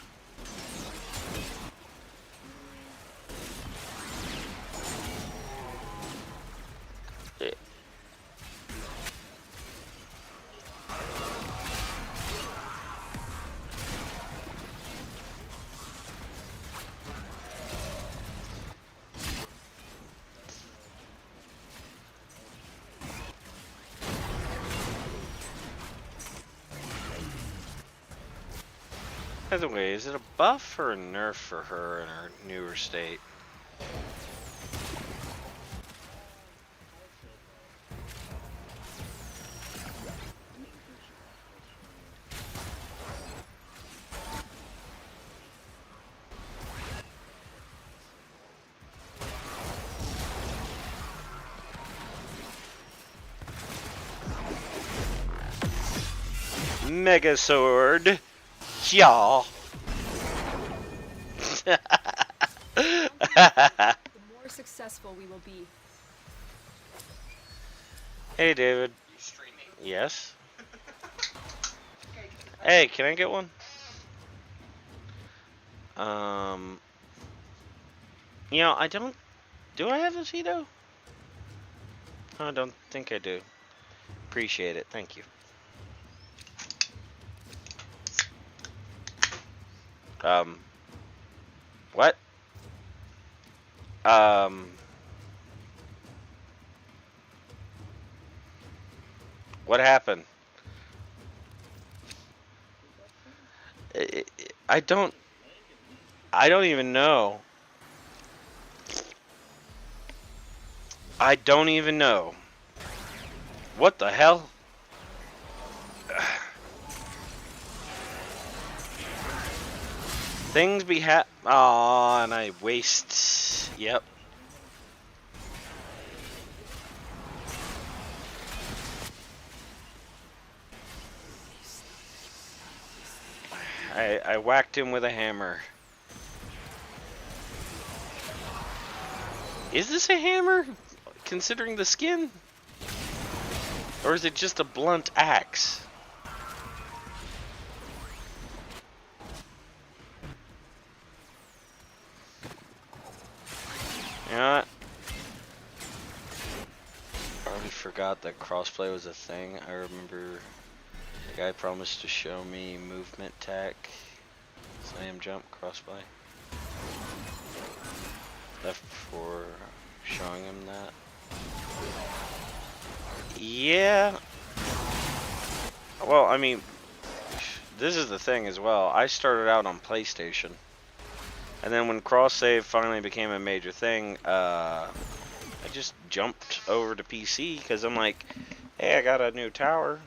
By the way, is it a buff or a nerf for her in her newer state? Mega Sword. Yeah. The more successful we will be. Hey, David. Yes. Hey, can I get one? You know, I don't. Do I have a Cedo? I don't think I do. Appreciate it. Thank you. What? What happened? I don't even know. I don't even know. What the hell? Things be Aw, and I waste. Yep. I whacked him with a hammer. Is this a hammer, considering the skin? Or is it just a blunt axe? You know what? I already forgot that crossplay was a thing. I remember the guy promised to show me movement tech, slam jump, crossplay. Left before showing him that. Yeah. Well, I mean, this is the thing as well. I started out on PlayStation. And then when cross-save finally became a major thing, I just jumped over to PC because I'm like, hey, I got a new tower.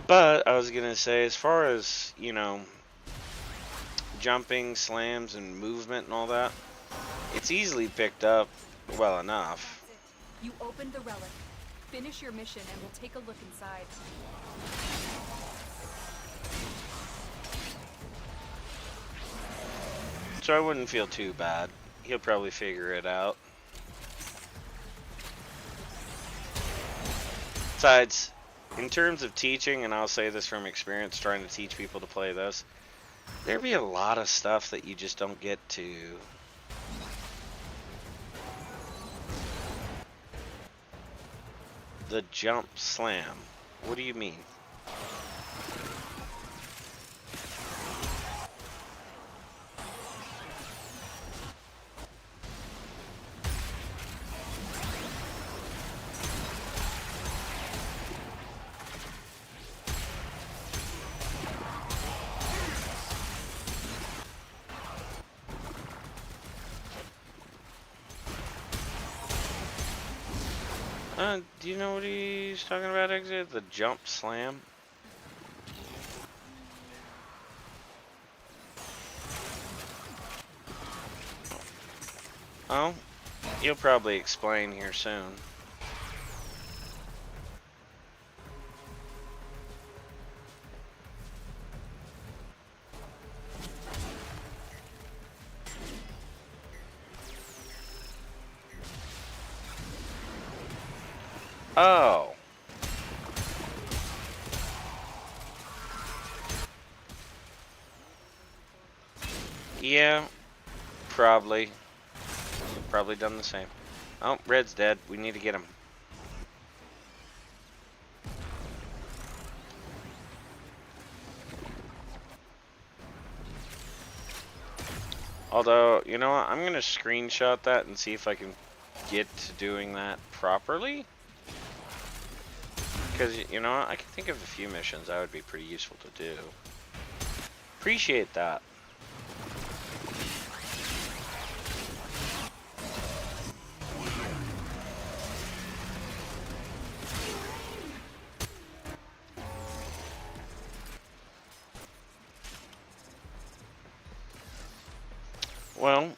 But I was going to say, as far as, you know, jumping, slams, and movement and all that, it's easily picked up well enough. You opened the relic. Finish your mission and we'll take a look inside. So I wouldn't feel too bad. He'll probably figure it out. Besides, in terms of teaching, and I'll say this from experience trying to teach people to play this, there'd be a lot of stuff that you just don't get to. The jump slam. What do you mean? Do you know what he's talking about, Exit? The jump slam? Oh, you'll probably explain here soon. Oh. Yeah, probably. Probably done the same. Oh, Red's dead. We need to get him. Although, you know what? I'm going to screenshot that and see if I can get to doing that properly. Because, you know what? I can think of a few missions that would be pretty useful to do. Appreciate that. Well,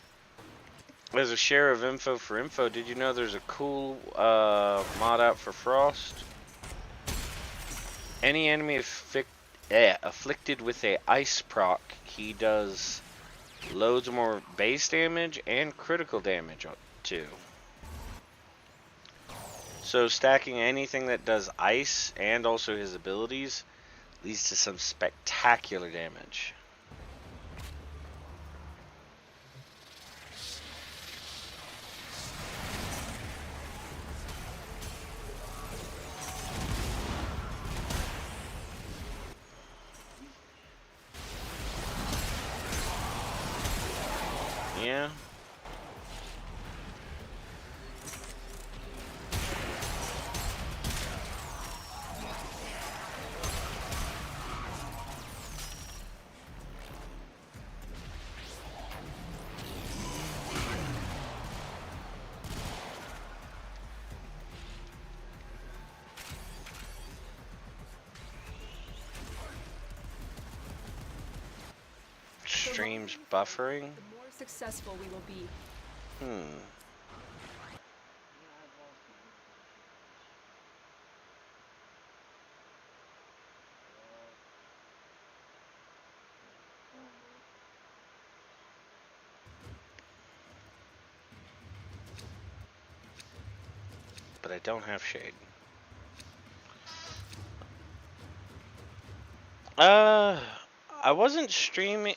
as a share of info for info, did you know there's a cool mod out for Frost? Any enemy afflicted with a ice proc, he does loads more base damage and critical damage too. So stacking anything that does ice and also his abilities leads to some spectacular damage. Yeah. stream's buffering? the more successful we will be. But I don't have shade. I wasn't streaming.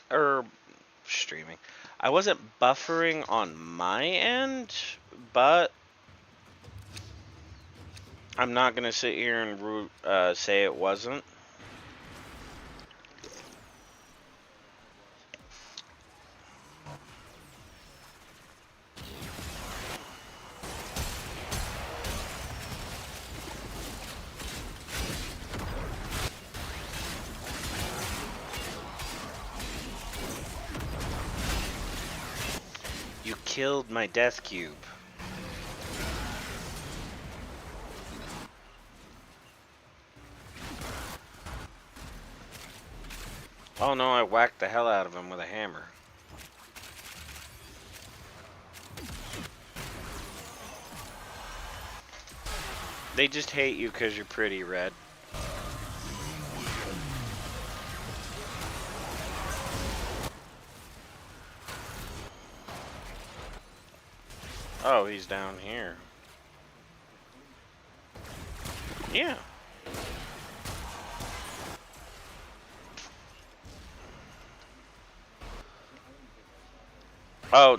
I wasn't buffering on my end, but I'm not gonna sit here and say it wasn't. You killed my death cube. Oh no, I whacked the hell out of him with a hammer. They just hate you because you're pretty, Red. Oh, he's down here. Yeah. Oh,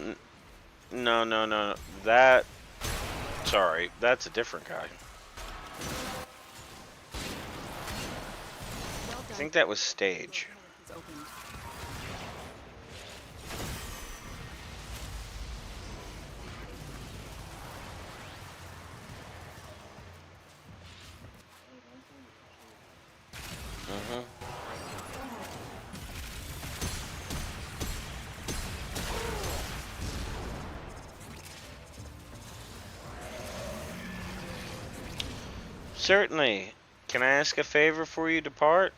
no. That... Sorry, that's a different guy. I think that was Stage. Certainly. Can I ask a favor for you, Depart?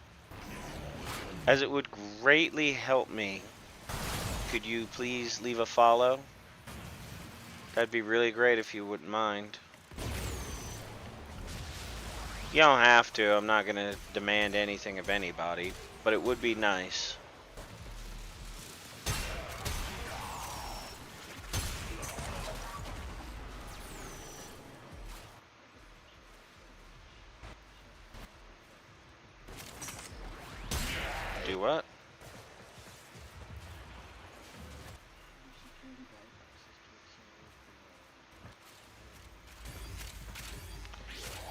As it would greatly help me, could you please leave a follow? That'd be really great if you wouldn't mind. You don't have to. I'm not going to demand anything of anybody, but it would be nice. Do what?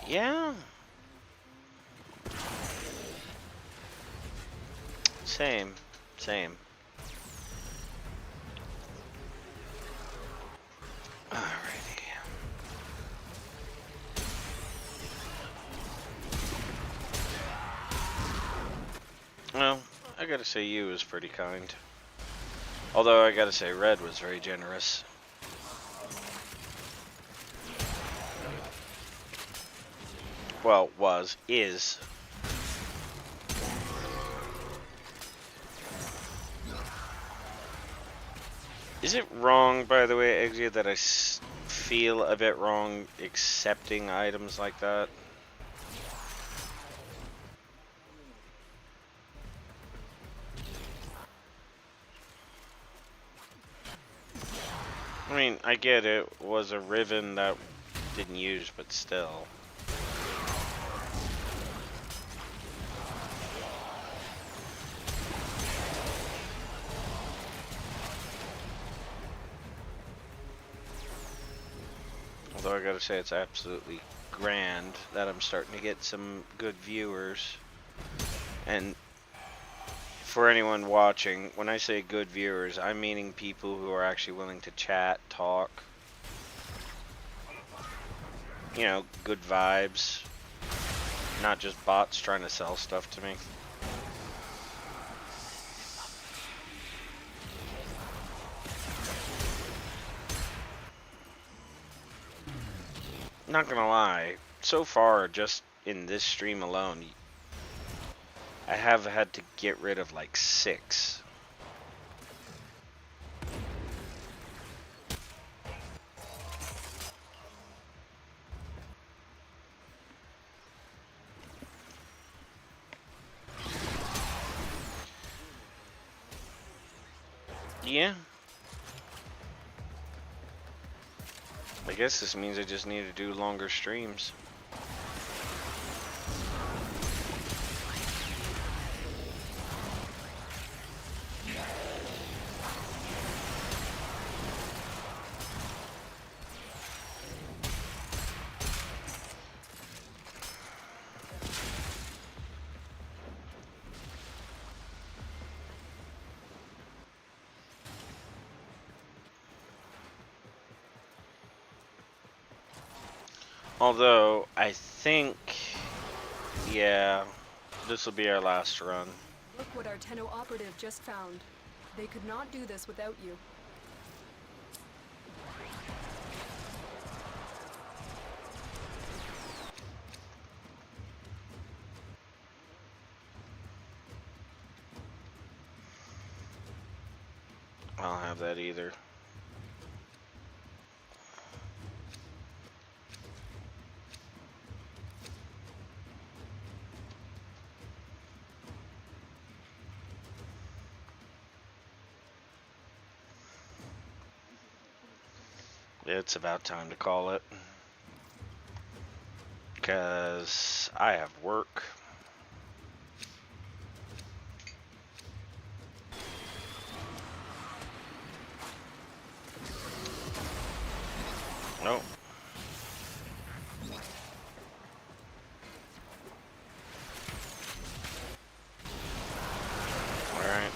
Yeah. Same. Alrighty. Well, I gotta say you was pretty kind. Although I gotta say Red was very generous. Well, is. Is it wrong, by the way, Exia, that I feel a bit wrong accepting items like that? I mean, I get it was a Riven that didn't use, but still. Although I gotta say it's absolutely grand that I'm starting to get some good viewers. And for anyone watching, when I say good viewers, I'm meaning people who are actually willing to chat, talk. You know, good vibes. Not just bots trying to sell stuff to me. Not gonna lie, so far, just in this stream alone, I have had to get rid of like 6. Yeah. I guess this means I just need to do longer streams. Although, I think, yeah, this will be our last run. Look what our Tenno operative just found. They could not do this without you. I don't have that either. It's about time to call it. Because I have work. Nope. Alright.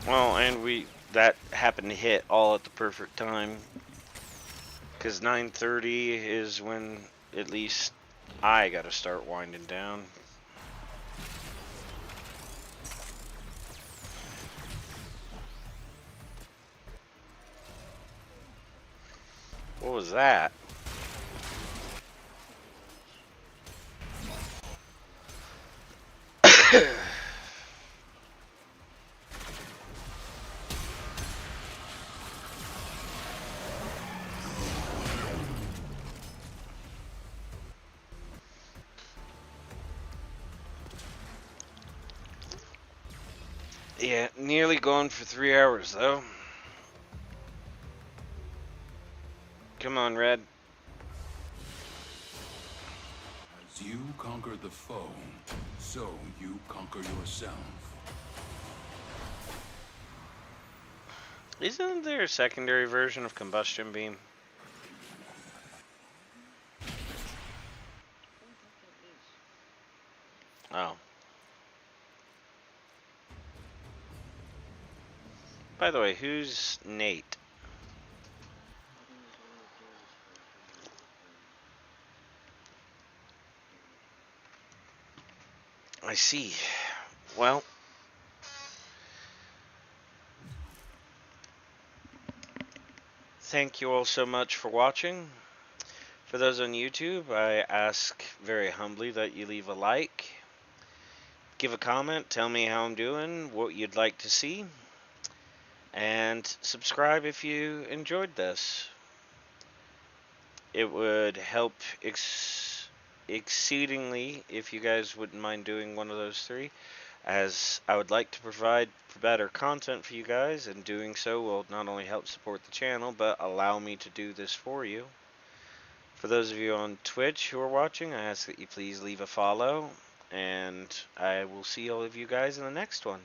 Well, and that happened to hit all at the perfect time. Because 9:30 is when at least I gotta start winding down. What was that? Yeah, nearly gone for 3 hours though. Come on, Red. As you conquer the foe, so you conquer yourself. Isn't there a secondary version of Combustion Beam? Oh. By the way, who's Nate? I see. Well, thank you all so much for watching. For those on YouTube, I ask very humbly that you leave a like, give a comment, tell me how I'm doing, what you'd like to see, and subscribe if you enjoyed this. It would help exceedingly if you guys wouldn't mind doing one of those three, as I would like to provide better content for you guys, and doing so will not only help support the channel, but allow me to do this for you. For those of you on Twitch who are watching, I ask that you please leave a follow, and I will see all of you guys in the next one.